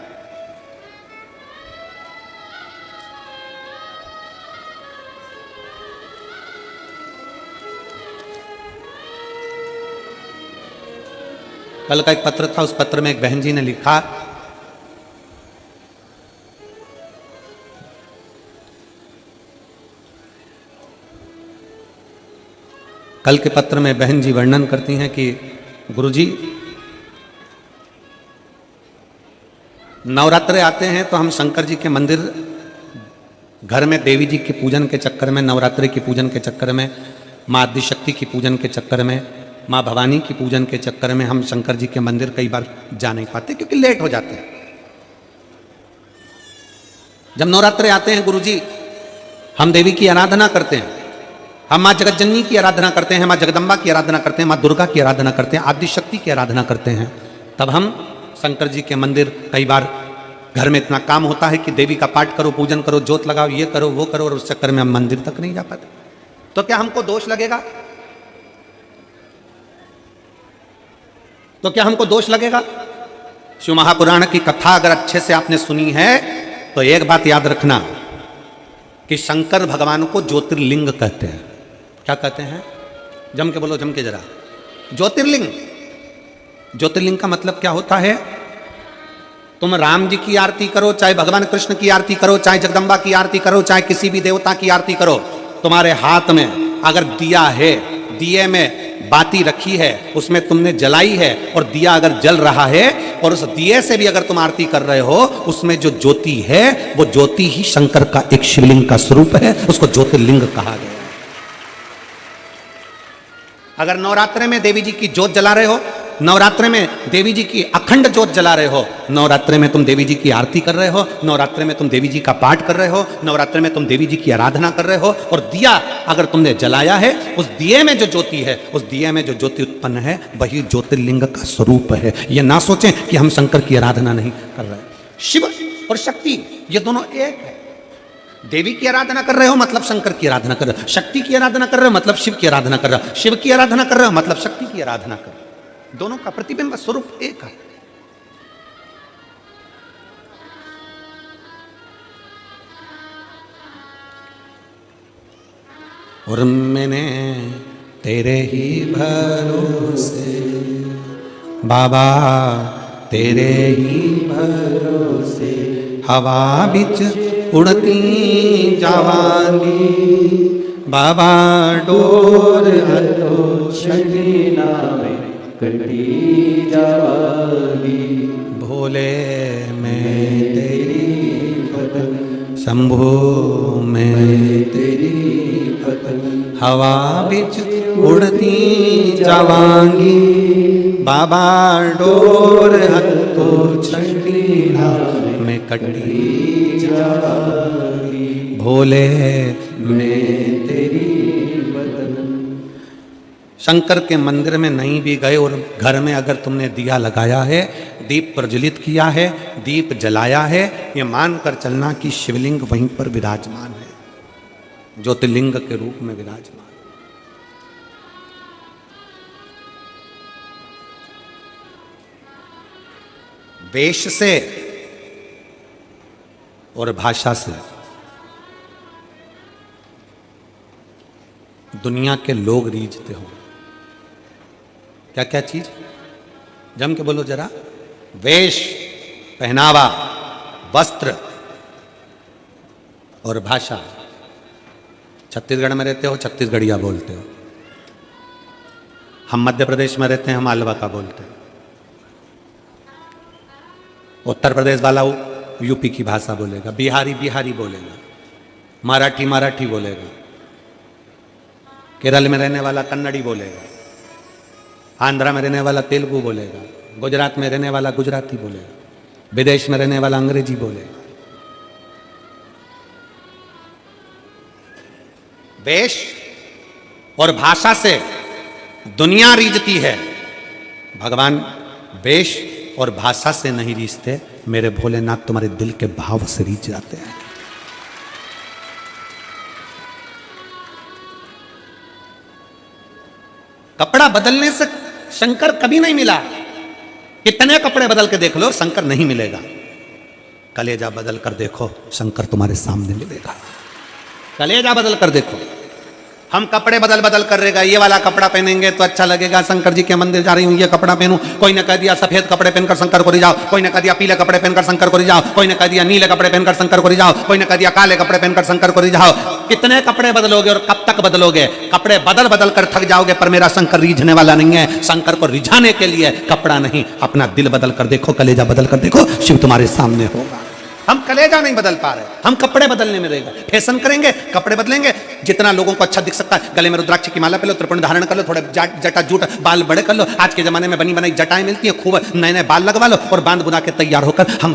कल का एक पत्र था, उस पत्र में एक बहन जी ने लिखा, कल के पत्र में बहन जी वर्णन करती हैं कि गुरुजी नवरात्रे आते हैं तो हम शंकर जी के मंदिर, घर में देवी जी के पूजन के चक्कर में, नवरात्रि की पूजन के चक्कर में, माँ आदिशक्ति की पूजन के चक्कर में, माँ भवानी की पूजन के चक्कर में हम शंकर जी के मंदिर कई बार जा नहीं पाते क्योंकि लेट हो जाते हैं। जब नवरात्रे आते हैं गुरुजी, हम देवी की आराधना करते हैं, हम माँ जगतजननी की आराधना करते हैं, माँ जगदम्बा की आराधना करते हैं, माँ दुर्गा की आराधना करते हैं, आदिशक्ति की आराधना करते हैं। तब हम शंकर जी के मंदिर, कई बार घर में इतना काम होता है कि देवी का पाठ करो, पूजन करो, जोत लगाओ, ये करो वो करो, और उस चक्कर में हम मंदिर तक नहीं जा पाते। तो क्या हमको दोष लगेगा? तो क्या हमको दोष लगेगा? शिव महापुराण की कथा अगर अच्छे से आपने सुनी है तो एक बात याद रखना कि शंकर भगवान को ज्योतिर्लिंग कहते हैं। क्या कहते हैं? जम के बोलो, जम के जरा। ज्योतिर्लिंग, ज्योतिर्लिंग का मतलब क्या होता है? तुम राम जी की आरती करो, चाहे भगवान कृष्ण की आरती करो, चाहे जगदम्बा की आरती करो, चाहे किसी भी देवता की आरती करो, तुम्हारे हाथ में अगर दिया है, दिए में बाती रखी है, उसमें तुमने जलाई है और दिया अगर जल रहा है और उस दिए से भी अगर तुम आरती कर रहे हो, उसमें जो ज्योति है वो ज्योति ही शंकर का एक शिवलिंग का स्वरूप है, उसको ज्योतिर्लिंग कहा गया। अगर नवरात्रे में देवी जी की ज्योत जला रहे हो, नवरात्रे में देवी जी की अखंड ज्योत जला रहे हो, नवरात्रे में तुम देवी जी की आरती कर रहे हो, नवरात्रे में तुम देवी जी का पाठ कर रहे हो, नवरात्रे में तुम देवी जी की आराधना कर रहे हो, और दिया अगर तुमने जलाया है, उस दिए में जो ज्योति है, उस दिए में जो ज्योति उत्पन्न है वही ज्योतिर्लिंग का स्वरूप है। ये ना सोचें कि हम शंकर की आराधना नहीं कर रहे। शिव और शक्ति ये दोनों एक है। देवी की आराधना कर रहे हो मतलब शंकर की आराधना कर रहे हो, शक्ति की आराधना कर रहे हो मतलब शिव की आराधना कर रहे हो, शिव की आराधना कर रहे हो मतलब शक्ति की आराधना कर रहे हो। दोनों का प्रतिबिंब स्वरूप एक है। और मैंने तेरे ही भरोसे बाबा, तेरे ही भरोसे हवा बिच उड़ती जावांगी, बाबा डोर हथो छड़ीना में कटी जावांगी, भोले मैं तेरी पतंग, शंभो मैं तेरी पतंग, हवा बिच उड़ती जावांगी, बाबा डोर हथो छड़ीना में कटी जावांगी, भोले मैं तेरी पतंग। शंकर के मंदिर में नहीं भी गए और घर में अगर तुमने दिया लगाया है, दीप प्रज्वलित किया है, दीप जलाया है, ये मानकर चलना कि शिवलिंग वहीं पर विराजमान है, ज्योतिर्लिंग के रूप में विराजमान। वेश से और भाषा से दुनिया के लोग रीझते हो। क्या क्या चीज? जम के बोलो जरा। वेश, पहनावा, वस्त्र और भाषा। छत्तीसगढ़ में रहते हो, छत्तीसगढ़िया बोलते हो। हम मध्य प्रदेश में रहते हैं, हम मालवा का बोलते हैं। उत्तर प्रदेश वाला यूपी की भाषा बोलेगा, बिहारी बिहारी बोलेगा, मराठी मराठी बोलेगा, केरल में रहने वाला कन्नड़ी बोलेगा, आंध्रा में रहने वाला तेलुगु बोलेगा, गुजरात में रहने वाला गुजराती बोलेगा, विदेश में रहने वाला अंग्रेजी बोलेगा। वेश और भाषा से दुनिया रीझती है, भगवान वेश और भाषा से नहीं रीझते। मेरे भोलेनाथ तुम्हारे दिल के भाव से रीझ जाते हैं। कपड़ा बदलने से शंकर कभी नहीं मिला। कितने कपड़े बदल के देख लो, शंकर नहीं मिलेगा। कलेजा बदल कर देखो, शंकर तुम्हारे सामने मिलेगा। कलेजा बदल कर देखो। हम कपड़े बदल बदल कर रहेगा, ये वाला कपड़ा पहनेंगे तो अच्छा लगेगा, शंकर जी के मंदिर जा रही हूं ये कपड़ा पहनूं। कोई ने कह दिया सफेद कपड़े पहनकर शंकर को रिझाओ, कोई ने कह दिया पीले कपड़े पहनकर शंकर को रिझाओ, कोई ने कह दिया नीले कपड़े पहनकर शंकर को रिझाओ, कोई ने कह दिया काले कपड़े पहनकर शंकर को रिझाओ। कितने कपड़े बदलोगे और कब तक बदलोगे? कपड़े बदल बदल कर थक जाओगे, पर मेरा शंकर रीझने वाला नहीं है। शंकर को रिझाने के लिए कपड़ा नहीं, अपना दिल बदल कर देखो, कलेजा बदल कर देखो, शिव तुम्हारे सामने होगा। हम कलेजा नहीं बदल पा रहे, हम कपड़े बदलने में रहेगा। फैशन करेंगे, कपड़े बदलेंगे, जितना लोगों को अच्छा दिख सकता है। गले में रुद्राक्ष की माला पहन लो, त्रिपुंड धारण कर लो, थोड़े जटा जूट बाल बड़े कर लो। आज के जमाने में बनी बनाई जटाएं मिलती हैं, खूब नए नए बाल लगवा लो और बांध बुना के तैयार होकर हम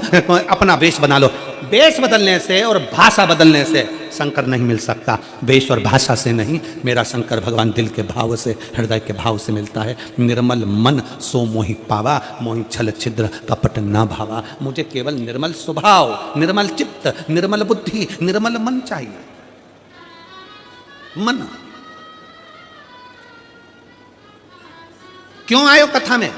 अपना वेश बना लो। वेश बदलने से और भाषा बदलने से शंकर नहीं मिल सकता। वेश और भाषा से नहीं, मेरा शंकर भगवान दिल के भाव से, हृदय के भाव से मिलता है। निर्मल मन सो मोहि पावा, मोहि छल छिद्र कपट ना भावा। मुझे केवल निर्मल स्वभाव, निर्मल चित्त, निर्मल बुद्धि, निर्मल मन चाहिए। मन। क्यों आए हो कथा में?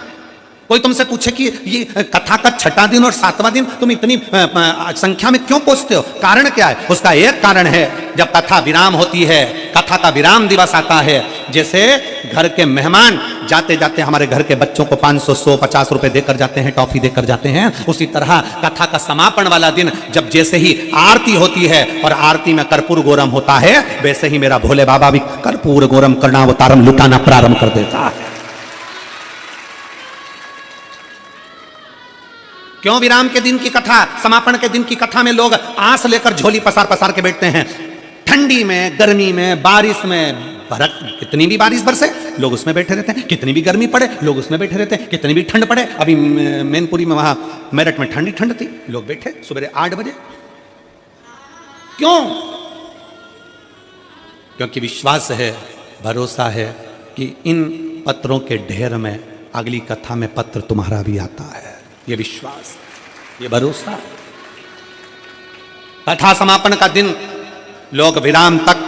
कोई तुमसे पूछे कि ये कथा का 6वां दिन और 7वां दिन तुम इतनी संख्या में क्यों पहुंचते हो? कारण क्या है? उसका एक कारण है, जब कथा विराम होती है, कथा का विराम दिवस आता है। जैसे घर के मेहमान जाते जाते हमारे घर के बच्चों को 500, 100, 50 रुपए देकर जाते हैं, टॉफी देकर जाते हैं, उसी तरह कथा का समापन वाला दिन जब जैसे ही आरती होती है और आरती में कर्पूर गौरम होता है, वैसे ही मेरा भोले बाबा भी कर्पूर गौरम कर्णावतारम लुटाना प्रारंभ कर देता है। क्यों विराम के दिन की कथा, समापन के दिन की कथा में लोग आंस लेकर झोली पसार पसार के बैठते हैं? ठंडी में, गर्मी में, बारिश में, कितनी भी बारिश बरसे लोग उसमें बैठे रहते हैं, कितनी भी गर्मी पड़े लोग उसमें बैठे रहते हैं, कितनी भी ठंड पड़े। अभी मैनपुरी में, वहां मेरठ में ठंडी ठंड थी, लोग बैठे सुबह 8 बजे। क्यों? क्योंकि विश्वास है, भरोसा है कि इन पत्रों के ढेर में अगली कथा में पत्र तुम्हारा भी आता है। ये विश्वास, ये भरोसा। कथा समापन का दिन लोग विराम तक,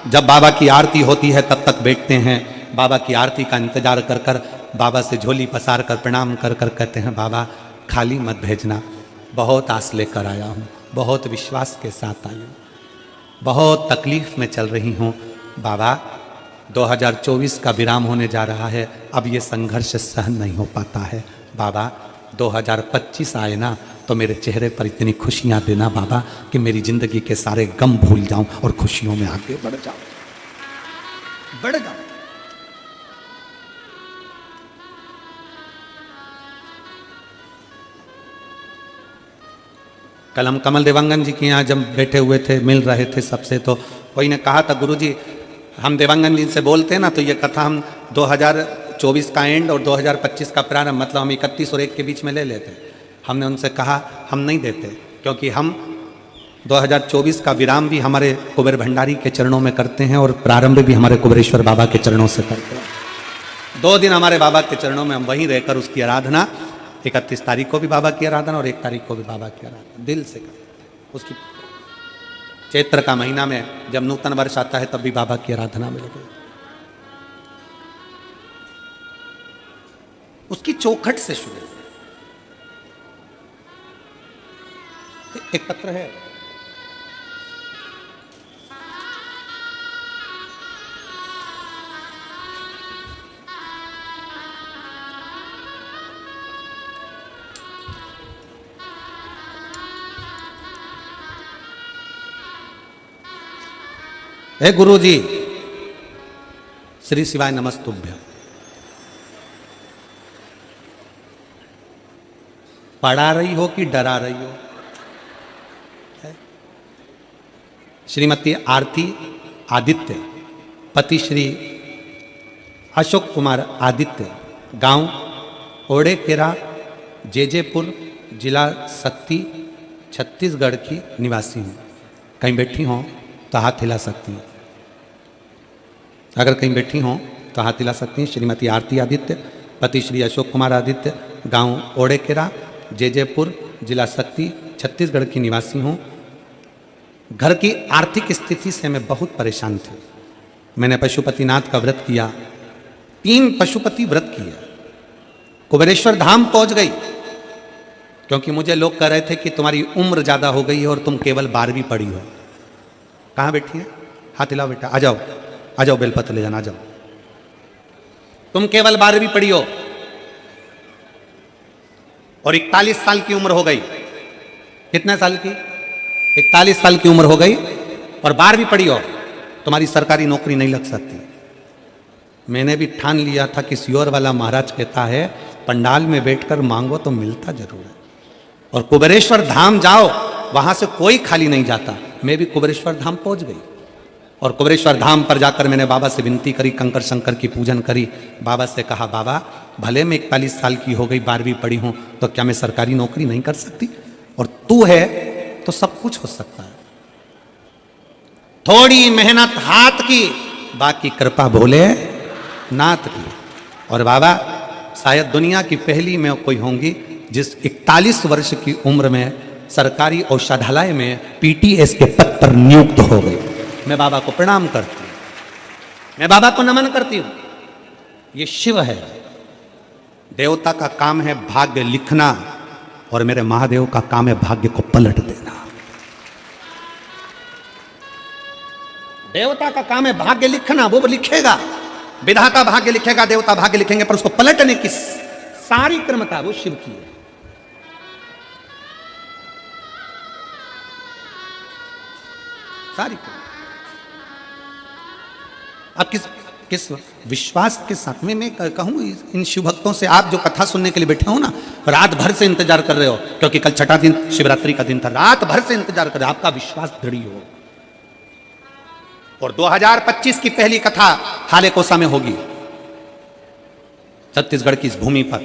जब बाबा की आरती होती है तब तक बैठते हैं। बाबा की आरती का इंतजार कर कर, बाबा से झोली पसार कर प्रणाम कर कर कहते हैं, बाबा खाली मत भेजना, बहुत आस लेकर आया हूँ, बहुत विश्वास के साथ आई हूँ, बहुत तकलीफ में चल रही हूँ। बाबा 2024 का विराम होने जा रहा है, अब ये संघर्ष सहन नहीं हो पाता है। बाबा 2025 आए ना तो मेरे चेहरे पर इतनी खुशियां देना बाबा कि मेरी जिंदगी के सारे गम भूल जाऊं और खुशियों में आगे बढ़ जाऊं, बढ़ जाऊं। कल हम कमल देवांगन जी के यहाँ जब बैठे हुए थे, मिल रहे थे सबसे, तो कोई ने कहा था, गुरुजी हम देवांगन जी से बोलते हैं ना तो ये कथा हम 2024 का एंड और 2025 का प्रारंभ, मतलब हम 31 और 1 के बीच में ले लेते। हमने उनसे कहा हम नहीं देते, क्योंकि हम 2024 का विराम भी हमारे कुबेर भंडारी के चरणों में करते हैं और प्रारंभ भी हमारे कुबेरेश्वर बाबा के चरणों से करते हैं। 2 दिन हमारे बाबा के चरणों में हम वहीं रहकर उसकी आराधना, 31 तारीख को भी बाबा की आराधना और 1 तारीख को भी बाबा की आराधना दिल से करते। उसकी चैत्र का महीना में जब नूतन वर्ष आता है तब भी बाबा की आराधना में लगे। उसकी चौखट से शुरू। एक पत्र है हे गुरु जी, श्री शिवाय नमस्तुभ्यं। पढ़ा रही हो कि डरा रही हो? श्रीमती आरती आदित्य, पति श्री अशोक कुमार आदित्य, गांव ओड़ेकेरा, जेजेपुर, जिला सक्ती, छत्तीसगढ़ की निवासी हूँ। कहीं बैठी हों तो हाथ हिला सकती हैं। अगर कहीं बैठी हों तो हाथ हिला सकती हैं। श्रीमती आरती आदित्य, पति श्री अशोक कुमार आदित्य, गांव ओड़ेकेरा, जेजेपुर, जिला सक्ती, छत्तीसगढ़ की निवासी हूँ। घर की आर्थिक स्थिति से मैं बहुत परेशान थी। मैंने पशुपतिनाथ का व्रत किया, 3 पशुपति व्रत किया, कुबेरेश्वर धाम पहुंच गई, क्योंकि मुझे लोग कह रहे थे कि तुम्हारी उम्र ज्यादा हो गई है और तुम केवल 12वीं पढ़ी हो। कहाँ बैठी है? हाथ हिलाओ बेटा, आ जाओ, आ जाओ, बेलपत्र ले जाना, आ जाओ। तुम केवल 12वीं पढ़ी हो और 41 साल की उम्र हो गई। कितने साल की? 41 साल की उम्र हो गई और 12वीं पढ़ी हो, तुम्हारी सरकारी नौकरी नहीं लग सकती। मैंने भी ठान लिया था कि सियोर वाला महाराज कहता है पंडाल में बैठकर मांगो तो मिलता जरूर है, और कुबेरेश्वर धाम जाओ, वहां से कोई खाली नहीं जाता। मैं भी कुबेरेश्वर धाम पहुंच गई और कुबेरेश्वर धाम पर जाकर मैंने बाबा से विनती करी, कंकर शंकर की पूजन करी। बाबा से कहा, बाबा भले मैं 41 साल की हो गई, 12वीं पढ़ी हूं, तो क्या मैं सरकारी नौकरी नहीं कर सकती? और तू है तो सब कुछ हो सकता है। थोड़ी मेहनत हाथ की, बाकी कृपा भोले नाथ की। और बाबा शायद दुनिया की पहली मैं कोई होंगी जिस 41 वर्ष की उम्र में सरकारी औषधालय में पीटीएस के पद पर नियुक्त हो गई। मैं बाबा को प्रणाम करती हूँ, मैं बाबा को नमन करती हूँ। ये शिव है, देवता का काम है भाग्य लिखना, और मेरे महादेव का काम है भाग्य को पलट देना। देवता का काम है भाग्य लिखना, वो लिखेगा, विधाता भाग्य लिखेगा, देवता भाग्य लिखेंगे, पर उसको पलटने की सारी क्रमता वो शिव की है। सारी क्रमता। अब किस विश्वास के साथ में मैं कहूं इन शिव भक्तों से, आप जो कथा सुनने के लिए बैठे हो ना, रात भर से इंतजार कर रहे हो, क्योंकि कल छठा दिन शिवरात्रि का दिन था, रात भर से इंतजार कर रहे हो, आपका विश्वास दृढ़ हो। और 2025 की पहली कथा हालेकोसा में होगी, छत्तीसगढ़ की इस भूमि पर।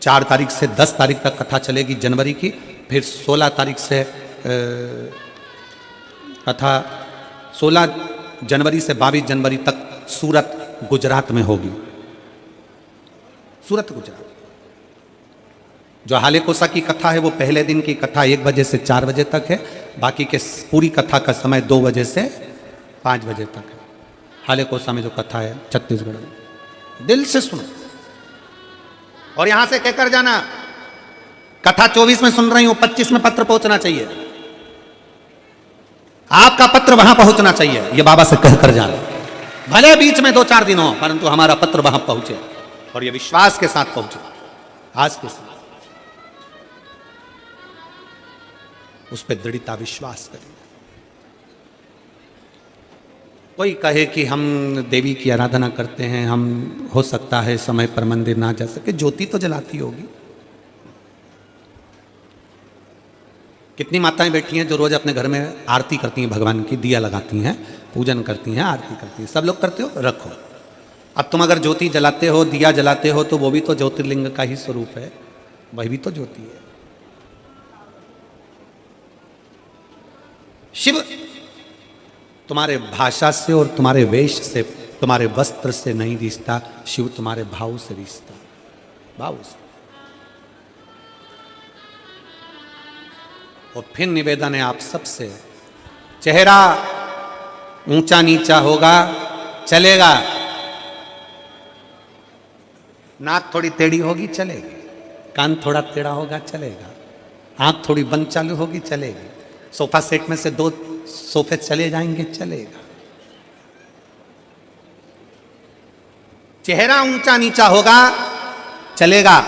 4 तारीख से 10 तारीख तक कथा चलेगी जनवरी की, फिर 16 तारीख से कथा 16 जनवरी से 22 जनवरी तक सूरत गुजरात में होगी। सूरत गुजरात। जो हालेकोसा की कथा है वो पहले दिन की कथा 1 बजे से 4 बजे तक है, बाकी के पूरी कथा का समय 2 बजे से 5 बजे तक है। हालेकोसा में जो कथा है छत्तीसगढ़ में, दिल से सुनो और यहां से कहकर जाना, कथा 24 में सुन रही हूं, 25 में पत्र पहुंचना चाहिए, आपका पत्र वहां पहुंचना चाहिए, ये बाबा से कहकर जाना। भले बीच में 2-4 दिन हो, परंतु हमारा पत्र वहां पहुंचे, और ये विश्वास के साथ पहुंचे, आज के साथ उस पर दृढ़ता विश्वास करें। कोई कहे कि हम देवी की आराधना करते हैं, हम हो सकता है समय पर मंदिर ना जा सके, ज्योति तो जलाती होगी। कितनी माताएं बैठी हैं जो रोज अपने घर में आरती करती हैं, भगवान की दिया लगाती हैं, पूजन करती हैं, आरती करती हैं। सब लोग करते हो, रखो। अब तुम अगर ज्योति जलाते हो, दिया जलाते हो, तो वो भी तो ज्योतिर्लिंग का ही स्वरूप है, वही भी तो ज्योति है। शिव तुम्हारे भाषा से और तुम्हारे वेश से, तुम्हारे वस्त्र से नहीं रिश्ता, शिव तुम्हारे भाव से रिश्ता, भाव से। और फिर निवेदन है आप सबसे, चेहरा ऊंचा नीचा होगा चलेगा, नाक थोड़ी टेढ़ी होगी चलेगी, कान थोड़ा टेढ़ा होगा चलेगा, आंख थोड़ी बंद चालू होगी चलेगी, सोफा सेट में से 2 सोफे चले जाएंगे चलेगा। चेहरा ऊंचा नीचा होगा चलेगा,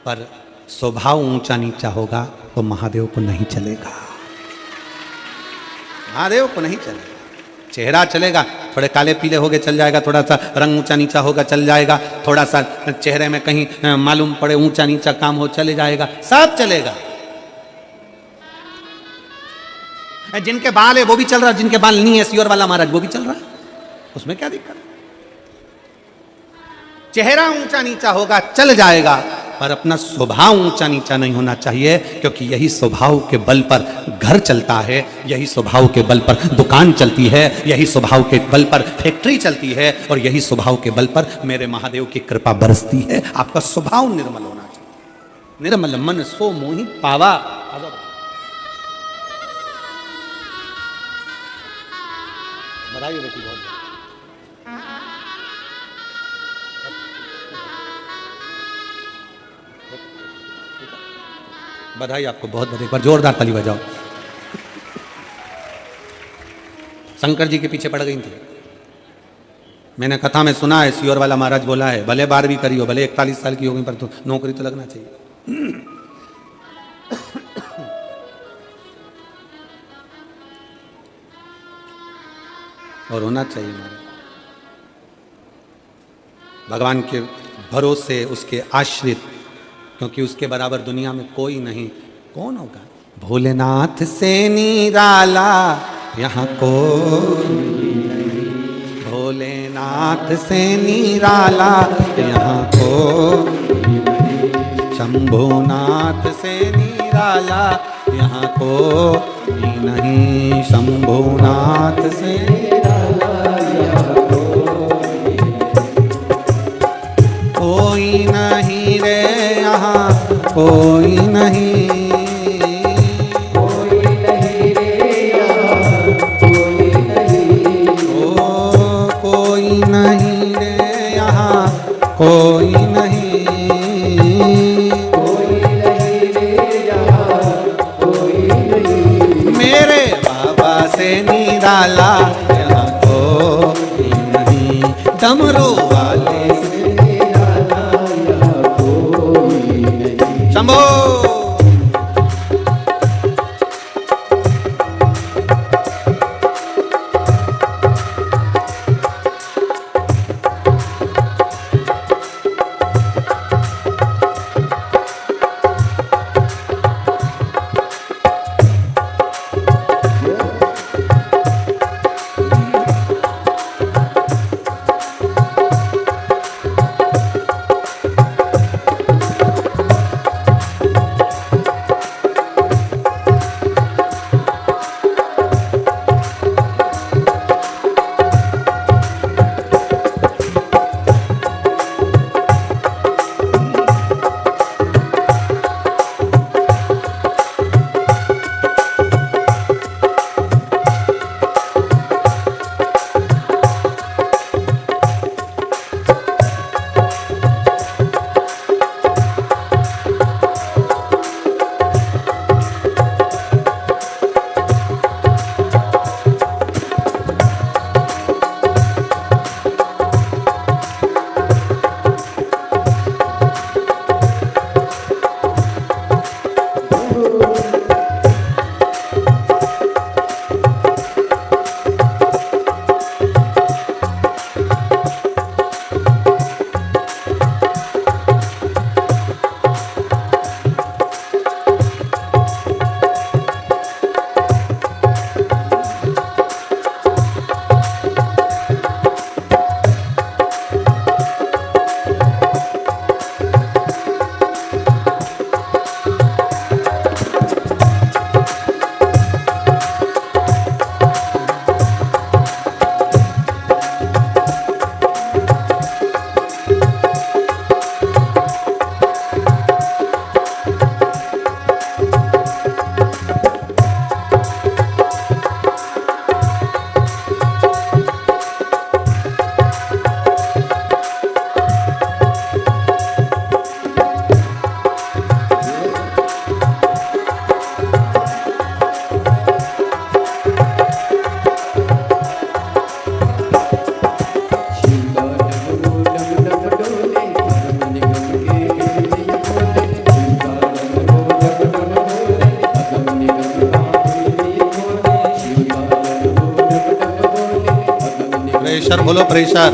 पर स्वभाव ऊंचा नीचा होगा तो महादेव को नहीं चलेगा। महादेव को नहीं चलेगा। चेहरा चलेगा, थोड़े काले पीले होगे चल जाएगा, थोड़ा सा रंग ऊंचा नीचा होगा चल जाएगा, थोड़ा सा चेहरे में कहीं मालूम पड़े ऊंचा नीचा काम हो चले जाएगा, सब चलेगा। जिनके बाल है वो भी चल रहा है, जिनके बाल नहीं है सियोर वाला महाराज वो भी चल रहा है, उसमें क्या दिक्कत? चेहरा ऊंचा नीचा होगा चल जाएगा, पर अपना स्वभाव ऊंचा नीचा नहीं होना चाहिए, क्योंकि यही स्वभाव के बल पर घर चलता है, यही स्वभाव के बल पर दुकान चलती है, यही स्वभाव के बल पर फैक्ट्री चलती है, और यही स्वभाव के बल पर मेरे महादेव की कृपा बरसती है। आपका स्वभाव निर्मल होना चाहिए। निर्मल मन सो मोहि पावा। बताइए बेटी, बहुत बधाई आपको, बहुत बहुत, एक बार जोरदार ताली बजाओ। शंकर जी के पीछे पड़ गई थी। मैंने कथा में सुना है, सियोर वाला महाराज बोला है, भले 12वीं करी हो, भले 41 साल की हो गई, पर तो नौकरी तो लगना चाहिए। और होना चाहिए महाराज। भगवान के भरोसे, उसके आश्रित, क्योंकि उसके बराबर दुनिया में कोई नहीं। कौन होगा? भोलेनाथ से निराला यहाँ कोई नहीं, भोलेनाथ से निराला यहाँ कोई नहीं, शंभुनाथ से निराला यहाँ कोई नहीं, शंभुनाथ से निराला यहाँ कोई नहीं रे, यहाँ कोई नहीं, कोई नहीं रे, यहाँ कोई नहीं, ओ कोई नहीं रे, यहाँ कोई नहीं, कोई नहीं रे, यहाँ कोई नहीं, मेरे बाबा से निराला यहाँ कोई नहीं, डमरू वाले से निराला यहाँ कोई नहीं। शंभो प्रेशर बोलो प्रेशर।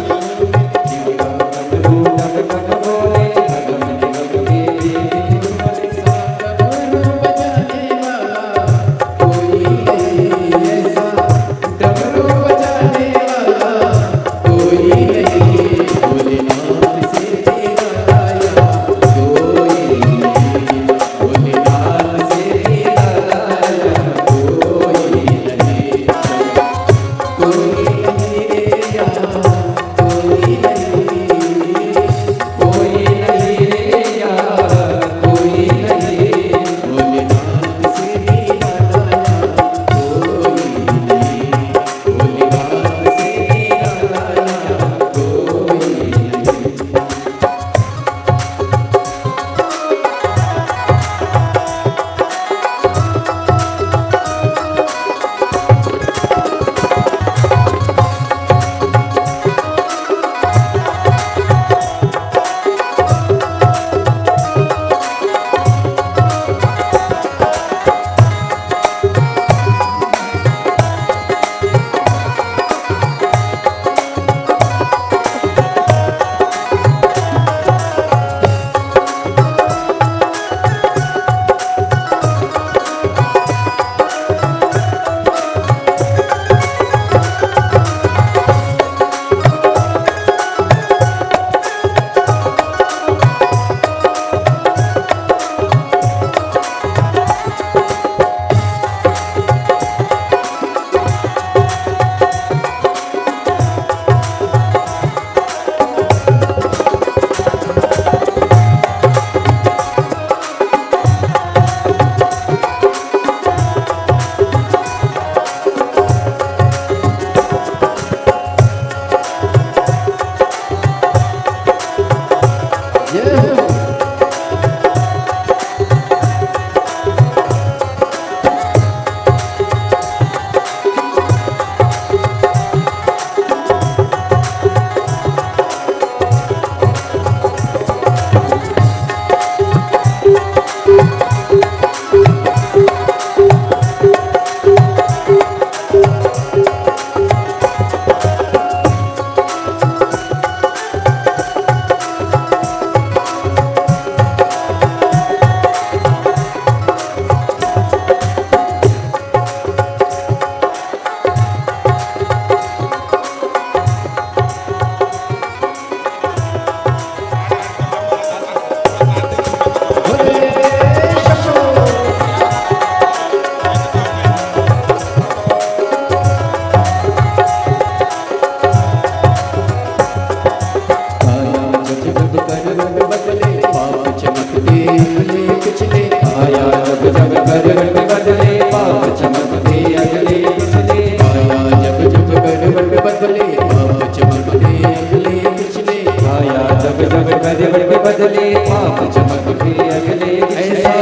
बदले पाप चमक भी अगले। ऐसा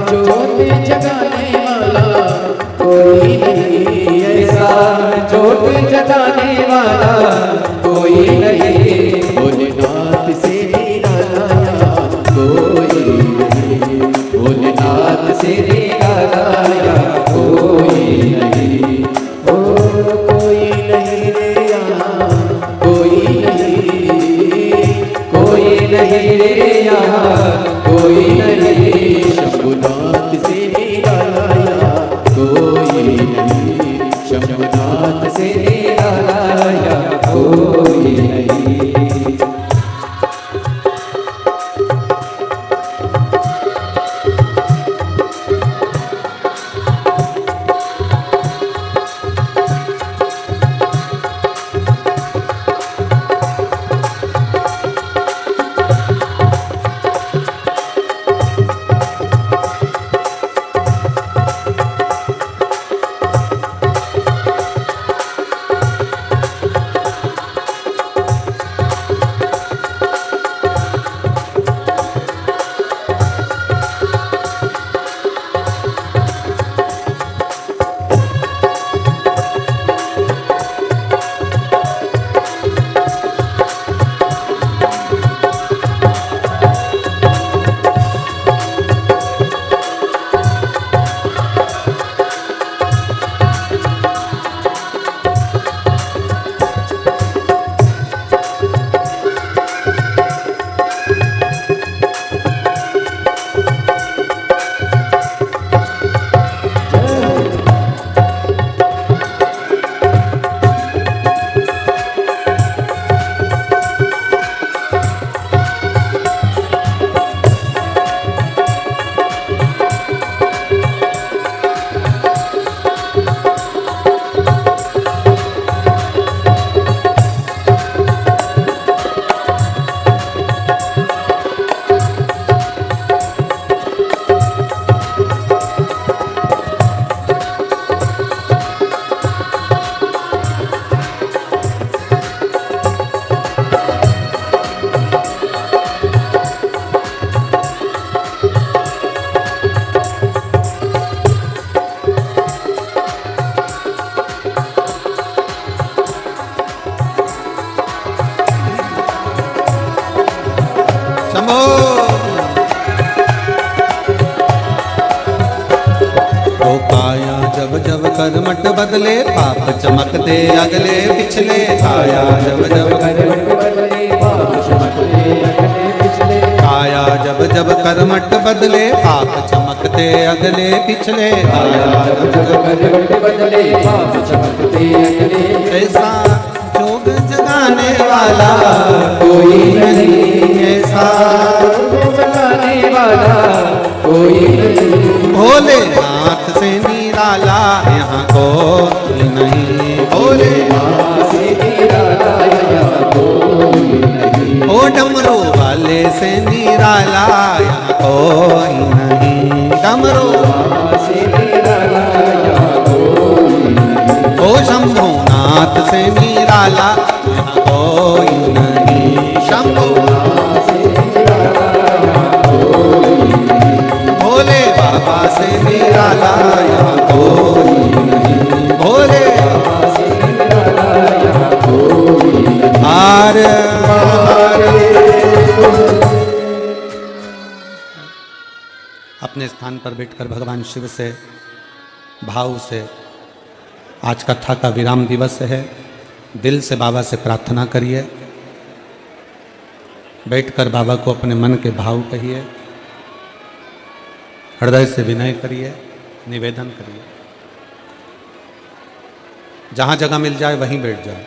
ज्योत जगाने वाला कोई नहीं, ऐसा ज्योत जगाने वाला कोई नहीं। भोलेनाथ से निराला कोई नहीं, भोलेनाथ से निराला कोई नहीं। ओ कोई नहीं रे यहाँ, कोई नहीं, कोई नहीं रे यहाँ, कोई नहीं। शंभुनाथ से निराला कोई नहीं, शंभुनाथ से निराला कोई नहीं। बदले पाप चमकते अगले पिछले काया जब जब करवट बदले पाप चमकते अगले पिछले काया जब जब करवट बदले पाप चमकते अगले पिछले काया जब जब करवट बदले पाप चमकते अगले ऐसा जोग जगाने वाला कोई नहीं ऐसा जगाने वाला कोई नहीं भोलेनाथ से निराला यहाँ कोई नहीं भोलेनाथ से निराला यहाँ कोई नहीं ओ डमरू वाले से निराला यहाँ कोई नहीं डमरू से निराला यहाँ कोई नहीं ओ शंभुनाथ से निराला यहाँ कोई नहीं शंभुनाथ से निराला यहाँ कोई नहीं भोले बाबा से निराला यहाँ कोई नहीं भोले बाबा से निराला यहाँ कोई नहीं हार अपने स्थान पर बैठकर भगवान शिव से भाव से आज कथा का विराम दिवस है, दिल से बाबा से प्रार्थना करिए, बैठकर बाबा को अपने मन के भाव कहिए, हृदय से विनय करिए, निवेदन करिए। जहाँ जगह मिल जाए वहीं बैठ जाओ।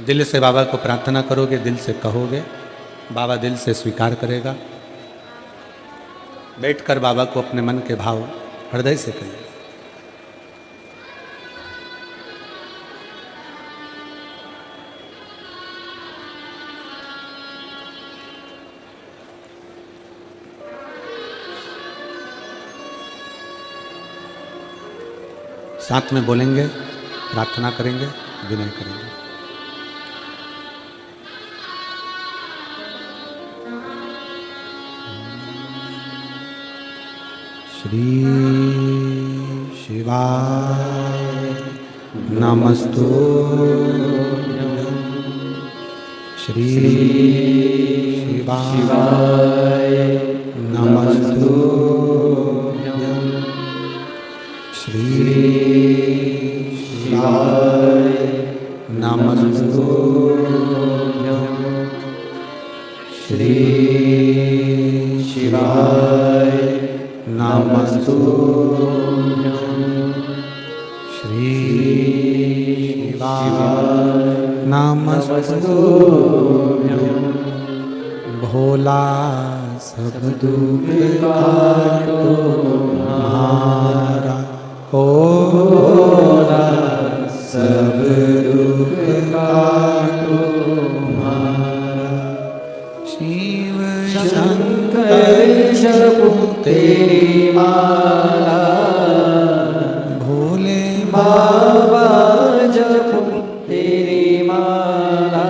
दिल से बाबा को प्रार्थना करोगे, दिल से कहोगे, बाबा दिल से स्वीकार करेगा। बैठकर बाबा को अपने मन के भाव हृदय से कहिए। साथ में बोलेंगे, प्रार्थना करेंगे, विनय करेंगे। श्री शिवाय नमस्तुभ्यं। श्री शिवाय नमस्तुभ्यं। श्री शिवाय नमस्तुभ्यं। श्री शिवाय नमस्तुभ्यं। श्री शिवाय नमस्तुभ्यं। भोला सब दुख काटो हमारा, भोला सब दुख काटो हमारा। शिव शंकर जपो तेरी माला, भोले बाबा जपो तेरी माला।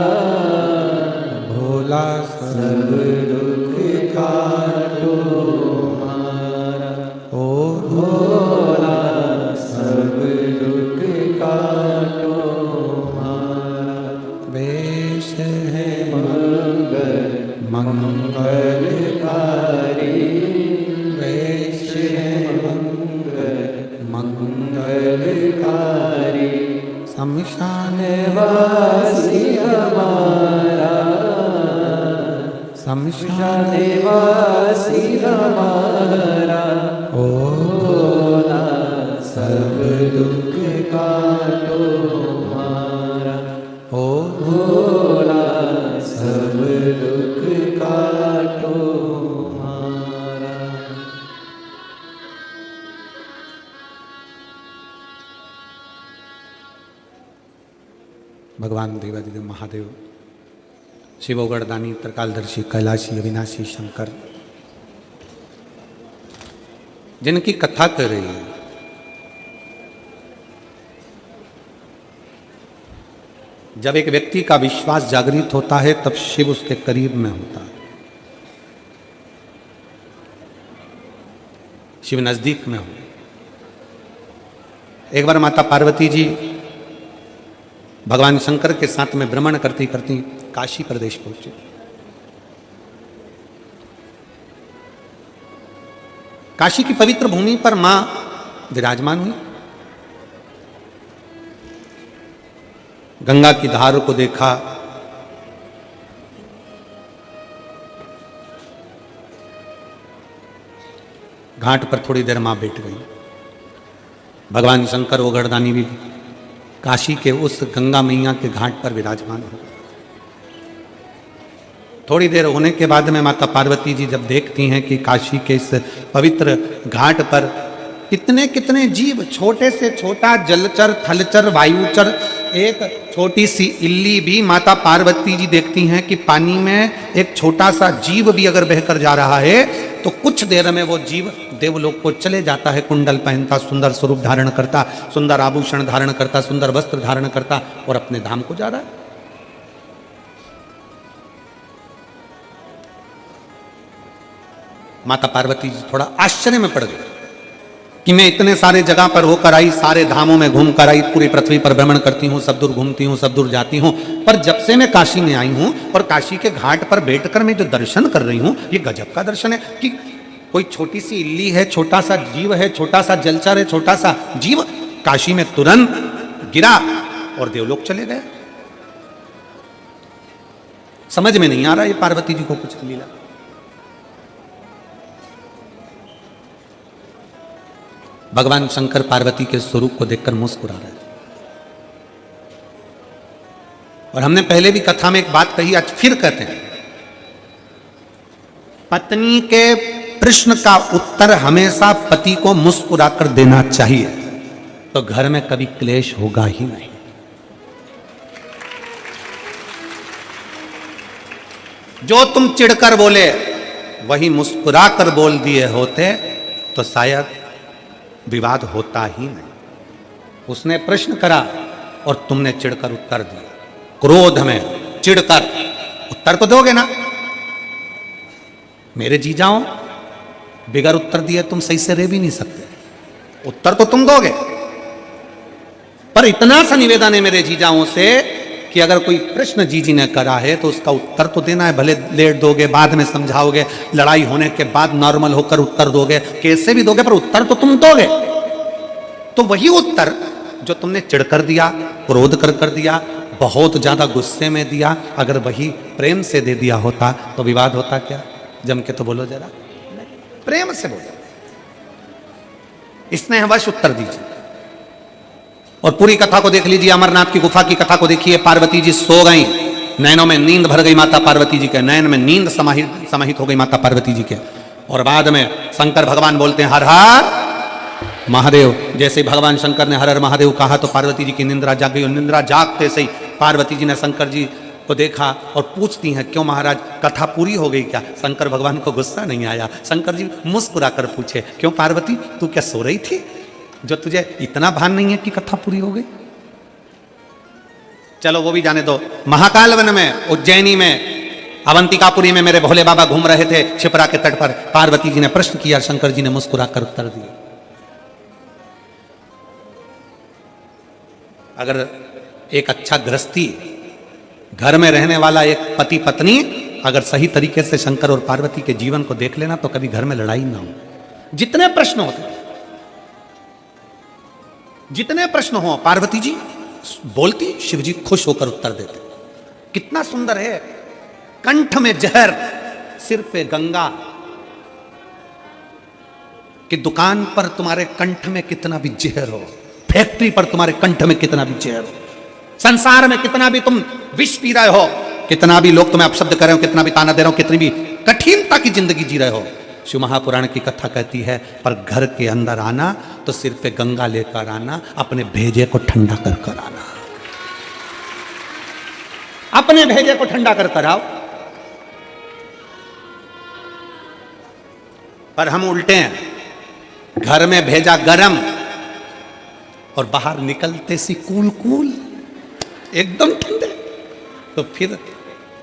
भोला सब दुख काटो हमारा, ओ भोला सब दुख काटो हमारा। वेश है मंगलकारी, वेश है मंगलकारी। शमशान वासी हमारा, शमशान वासी हमारा। ओ भोला सब दुख काटो हमारा, ओ भोला सब दुख काटो हमारा। भगवान देवादिदेव महादेव, शिवोगढ़दानी, त्रिकालदर्शी, कैलाशी, अविनाशी शंकर, जिनकी कथा कर रही है, जब एक व्यक्ति का विश्वास जागृत होता है तब शिव उसके करीब में होता है, शिव नजदीक में हो। एक बार माता पार्वती जी भगवान शंकर के साथ में भ्रमण करती करती काशी प्रदेश पहुंचे। काशी की पवित्र भूमि पर मां विराजमान हुई, गंगा की धार को देखा, घाट पर थोड़ी देर मां बैठ गई। भगवान शंकर वो गर्दानी भी काशी के उस गंगा मैया के घाट पर विराजमान हो। थोड़ी देर होने के बाद में माता पार्वती जी जब देखती हैं कि काशी के इस पवित्र घाट पर कितने कितने जीव, छोटे से छोटा जलचर, थलचर, वायुचर, एक छोटी सी इल्ली भी, माता पार्वती जी देखती हैं कि पानी में एक छोटा सा जीव भी अगर बहकर जा रहा है तो कुछ देर में वो जीव देवलोक को चले जाता है, कुंडल पहनता, सुंदर स्वरूप धारण करता, सुंदर आभूषण धारण करता, सुंदर वस्त्र धारण करता और अपने धाम को जा रहा है। माता पार्वती जी थोड़ा आश्चर्य में पड़ गई कि मैं इतने सारे जगह पर होकर आई, सारे धामों में घूम कर आई, पूरी पृथ्वी पर भ्रमण करती हूँ, सब दूर घूमती हूँ, सब दूर जाती हूँ, पर जब से मैं काशी में आई हूँ और काशी के घाट पर बैठकर मैं जो दर्शन कर रही हूँ, ये गजब का दर्शन है कि कोई छोटी सी इल्ली है, छोटा सा जीव है, छोटा सा जलचर है, छोटा सा जीव काशी में तुरंत गिरा और देवलोक चले गए। समझ में नहीं आ रहा ये पार्वती जी को कुछ लीला। भगवान शंकर पार्वती के स्वरूप को देखकर मुस्कुरा रहे। और हमने पहले भी कथा में एक बात कही, आज फिर कहते हैं, पत्नी के प्रश्न का उत्तर हमेशा पति को मुस्कुराकर देना चाहिए, तो घर में कभी क्लेश होगा ही नहीं। जो तुम चिढ़कर बोले वही मुस्कुराकर बोल दिए होते तो शायद विवाद होता ही नहीं। उसने प्रश्न करा और तुमने चिढ़कर उत्तर दिया, क्रोध में चिढ़कर उत्तर तो दोगे ना। मेरे जीजाओं, बिगर उत्तर दिए तुम सही से रह भी नहीं सकते, उत्तर तो तुम दोगे, पर इतना सा निवेदन है मेरे जीजाओं से कि अगर कोई प्रश्न जीजी ने करा है तो उसका उत्तर तो देना है। भले लेट दोगे, बाद में समझाओगे, लड़ाई होने के बाद नॉर्मल होकर उत्तर दोगे, कैसे भी दोगे, पर उत्तर तो तुम दोगे। तो वही उत्तर जो तुमने चिढ़कर दिया, क्रोध कर दिया, बहुत ज्यादा गुस्से में दिया, अगर वही प्रेम से दे दिया होता तो विवाद होता क्या? जम के तो बोलो जरा, प्रेम से बोलो, स्नेहवश उत्तर दीजिए। और पूरी कथा को देख लीजिए, अमरनाथ की गुफा की कथा को देखिए। पार्वती जी सो गई, नैनों में नींद भर गई माता पार्वती जी के, नैन में नींद समाहित हो गई माता पार्वती जी के। और बाद में शंकर भगवान बोलते हैं हर हर महादेव। जैसे भगवान शंकर ने हर हर महादेव कहा तो पार्वती जी की निंद्रा जाग गई, और निंद्रा जागते से ही पार्वती जी ने शंकर जी को देखा और पूछती हैं, क्यों महाराज, कथा पूरी हो गई क्या? शंकर भगवान को गुस्सा नहीं आया, शंकर जी मुस्कुरा कर पूछे, क्यों पार्वती, तू क्या सो रही थी, जो तुझे इतना भान नहीं है कि कथा पूरी हो गई? चलो वो भी जाने दो। महाकाल वन में, उज्जैनी में, अवंतिकापुरी में मेरे भोले बाबा घूम रहे थे क्षिप्रा के तट पर। पार्वती जी ने प्रश्न किया, शंकर जी ने मुस्कुरा कर उत्तर दिया। अगर एक अच्छा गृहस्थी, घर में रहने वाला एक पति पत्नी अगर सही तरीके से शंकर और पार्वती के जीवन को देख लेना तो कभी घर में लड़ाई ना हो। जितने प्रश्न होते थे, जितने प्रश्न हो, पार्वती जी बोलती, शिव जी खुश होकर उत्तर देते। कितना सुंदर है, कंठ में जहर, सिर पे गंगा। कि दुकान पर तुम्हारे कंठ में कितना भी जहर हो, फैक्ट्री पर तुम्हारे कंठ में कितना भी जहर हो, संसार में कितना भी तुम विष पी रहे हो, कितना भी लोग तुम्हें अपशब्द कर रहे हो, कितना भी ताना दे रहे हो, कितनी भी कठिनता की जिंदगी जी रहे हो, शिव महापुराण की कथा कहती है, पर घर के अंदर आना तो सिर पे गंगा लेकर आना, अपने भेजे को ठंडा कर कर आना, अपने भेजे को ठंडा कर कर आओ। पर हम उल्टे हैं, घर में भेजा गरम और बाहर निकलते सी कूल कूल, एकदम ठंडे। तो फिर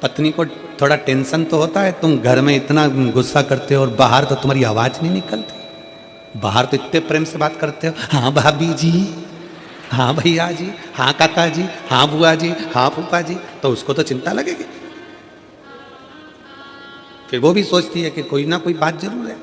पत्नी को थोड़ा टेंशन तो होता है, तुम घर में इतना गुस्सा करते हो और बाहर तो तुम्हारी आवाज नहीं निकलती, बाहर तो इतने प्रेम से बात करते हो, हाँ भाभी जी, हाँ भैया जी, हाँ काका जी, हाँ बुआ जी, हाँ फूफा जी, तो उसको तो चिंता लगेगी। फिर वो भी सोचती है कि कोई ना कोई बात जरूर है।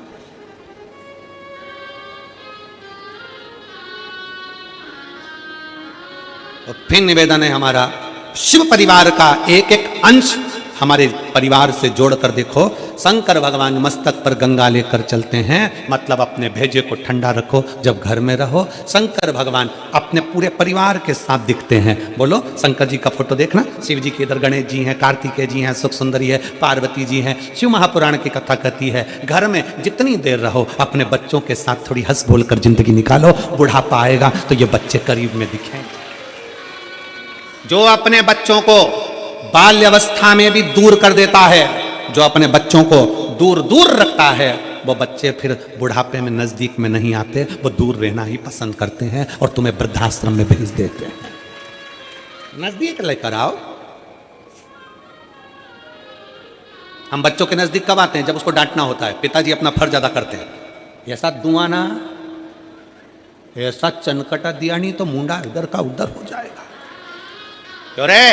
तो फिर निवेदन है हमारा, शिव परिवार का एक एक अंश हमारे परिवार से जोड़कर देखो। शंकर भगवान मस्तक पर गंगा लेकर चलते हैं, मतलब अपने भेजे को ठंडा रखो जब घर में रहो। शंकर भगवान अपने पूरे परिवार के साथ दिखते हैं। बोलो, शंकर जी का फोटो देखना, शिव जी के इधर गणेश जी हैं, कार्तिकेय जी हैं, सुख सुंदरी है, पार्वती जी हैं। शिव महापुराण की कथा कहती है, घर में जितनी देर रहो अपने बच्चों के साथ थोड़ी हंस बोल कर जिंदगी निकालो। बुढ़ापा आएगा तो ये बच्चे करीब में दिखेंगे। जो अपने बच्चों को बाल्यावस्था में भी दूर कर देता है, जो अपने बच्चों को दूर दूर रखता है, वो बच्चे फिर बुढ़ापे में नजदीक में नहीं आते, वो दूर रहना ही पसंद करते हैं और तुम्हें वृद्धाश्रम में भेज देते हैं। नजदीक लेकर आओ। हम बच्चों के नजदीक कब आते हैं? जब उसको डांटना होता है। पिताजी अपना फर्ज अदा करते हैं। ऐसा दुआना, ऐसा चनकटा दिया नहीं तो मुंडा इधर का उधर हो जाएगा। क्यों रे,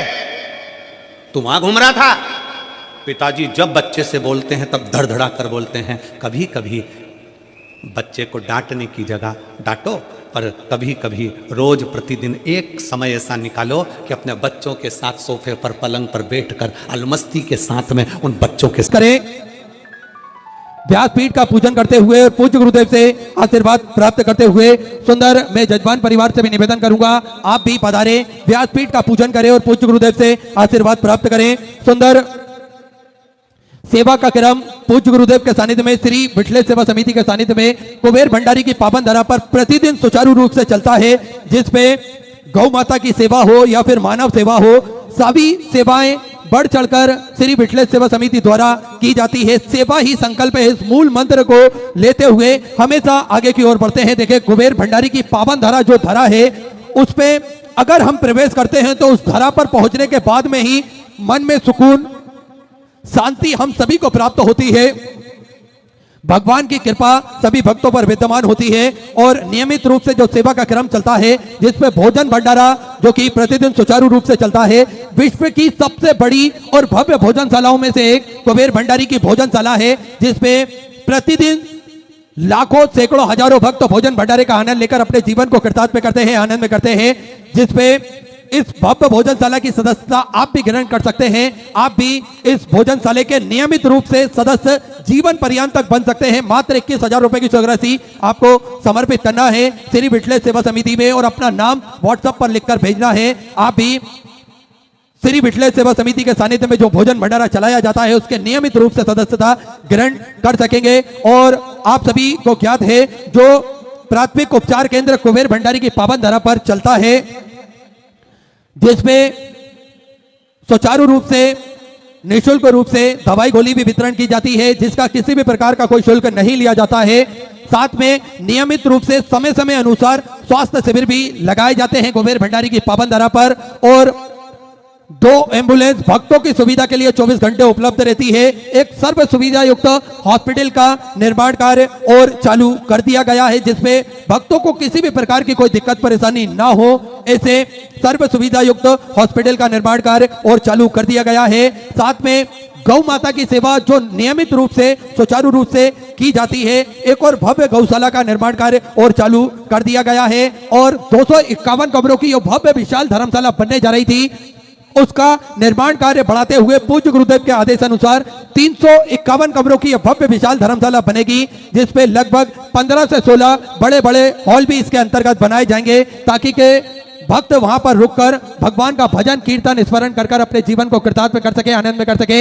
तू वहां घूम रहा था? पिताजी जब बच्चे से बोलते हैं तब धड़धड़ा कर बोलते हैं। कभी कभी बच्चे को डांटने की जगह डांटो, पर कभी कभी रोज प्रतिदिन एक समय ऐसा निकालो कि अपने बच्चों के साथ सोफे पर पलंग पर बैठकर अलमस्ती के साथ में उन बच्चों के करें। व्यासपीठ का पूजन करते हुए और पूज्य गुरुदेव से आशीर्वाद प्राप्त करते हुए सुंदर, मैं जजमान परिवार से भी निवेदन करूंगा, आप भी पधारे, व्यासपीठ का पूजन करें और पूज्य गुरुदेव से आशीर्वाद प्राप्त करें। सुंदर सेवा का क्रम पूज्य गुरुदेव के सानिध्य में, श्री विठलेश सेवा समिति के सानिध्य में कुबेर भंडारी की पावन धरा पर प्रतिदिन सुचारू रूप से चलता है, जिसपे गौ माता की सेवा हो या फिर मानव सेवा हो, सभी सेवाएं बढ़ चढ़कर श्री विठलेश सेवा समिति द्वारा की जाती है। सेवा ही संकल्प है। इस मूल मंत्र को लेते हुए हमेशा आगे की ओर बढ़ते हैं। देखिए, कुबेर भंडारी की पावन धरा जो धरा है, उस पे अगर हम प्रवेश करते हैं तो उस धरा पर पहुंचने के बाद में ही मन में सुकून, शांति हम सभी को प्राप्त होती है। भगवान की कृपा सभी भक्तों पर विद्यमान होती है और नियमित रूप से जो सेवा का क्रम चलता है, जिसमें भोजन भंडारा जो कि प्रतिदिन सुचारू रूप से चलता है, विश्व की सबसे बड़ी और भव्य भोजनशालाओं में से एक कुबेर भंडारी की भोजनशाला है, जिसपे प्रतिदिन लाखों सैकड़ों हजारों भक्त भोजन भंडारे का आनंद लेकर अपने जीवन को कृतार्थ में करते हैं, आनंद में करते हैं। जिसपे इस भव्य भोजनशाला की सदस्यता आप भी ग्रहण कर सकते हैं। आप भी इस भोजनशाला के नियमित रूप से सदस्य जीवन पर्यंत तक बन सकते हैं। मात्र 21,000 रुपए की राशि आपको समर्पित करना है श्री विठलेश सेवा समिति में और अपना नाम व्हाट्सएप पर लिखकर भेजना है। आप भी श्री विठलेश सेवा समिति के सानिध्य में जो भोजन भंडारा चलाया जाता है, उसके नियमित रूप से सदस्यता ग्रहण कर सकेंगे। और आप सभी को ज्ञात है, जो प्राथमिक उपचार केंद्र कुबेर भंडारी की पावन धरा पर चलता है, जिसमें सुचारू रूप से निःशुल्क रूप से दवाई गोली भी वितरण की जाती है, जिसका किसी भी प्रकार का कोई शुल्क नहीं लिया जाता है। साथ में नियमित रूप से समय समय अनुसार स्वास्थ्य शिविर भी लगाए जाते हैं कुबेर भंडारी की पावन धरा पर। और 2 एम्बुलेंस भक्तों की सुविधा के लिए 24 घंटे उपलब्ध रहती है। एक सर्व सुविधा युक्त हॉस्पिटल का निर्माण कार्य और चालू कर दिया गया है, जिसमें भक्तों को किसी भी प्रकार की कोई दिक्कत परेशानी ना हो, ऐसे सर्व सुविधा युक्त हॉस्पिटल का निर्माण कार्य और चालू कर दिया गया है। साथ में गौ माता की सेवा जो नियमित रूप से सुचारू रूप से की जाती है, एक और भव्य गौशाला का निर्माण कार्य और चालू कर दिया गया है। और 251 कमरों की यह भव्य विशाल धर्मशाला बनने जा रही थी, उसका निर्माण कार्य बढ़ाते हुए पूज्य गुरुदेव के आदेश अनुसार 351 कमरों की यह भव्य विशाल धर्मशाला बनेगी, जिसपे लगभग 15 से 16 बड़े बड़े हॉल भी इसके अंतर्गत बनाए जाएंगे, ताकि के भक्त वहां पर रुककर भगवान का भजन कीर्तन स्मरण कर अपने जीवन को कृतार्थ में कर सके, आनंद में कर सके।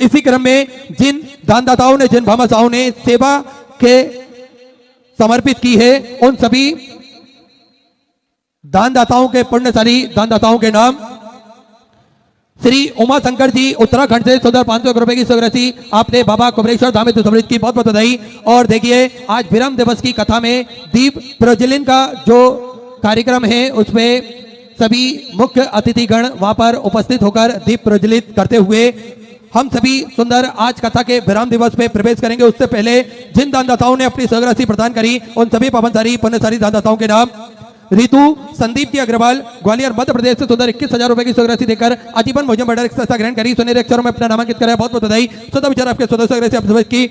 इसी क्रम में जिन दानदाताओं ने, जिन भामाशाहों ने सेवा के समर्पित की है, उन सभी दानदाताओं के, पुण्यशाली दानदाताओं के नाम श्री उमा शंकर जी उत्तराखंड से 500 रुपए की राशि आपने बाबा कुबरेश्वर धाम में समृद्ध की बहुत बहुत बधाई। और देखिए, आज विराम दिवस की कथा में दीप प्रज्वलन का जो कार्यक्रम है, उसमें सभी मुख्य अतिथिगण वहां पर उपस्थित होकर दीप प्रज्वलित करते हुए हम सभी सुंदर आज कथा के विराम दिवस में प्रवेश करेंगे। उससे पहले जिन दानदाताओं ने अपनी राशि प्रदान करी, उन सभी पावनसारी पुण्यशाली दानदाताओं के नाम रितु संदीप जी अग्रवाल ग्वालियर मध्य प्रदेश से सुंदर 21,000 रुपए की राशि देकर आजीवन भोजन भंडार की संस्था ग्रहण करी, सुनहरे अक्षरों में अपना नामांकित कराया, बहुत बहुत बधाई। स्वतः विचार आपके सदस्य की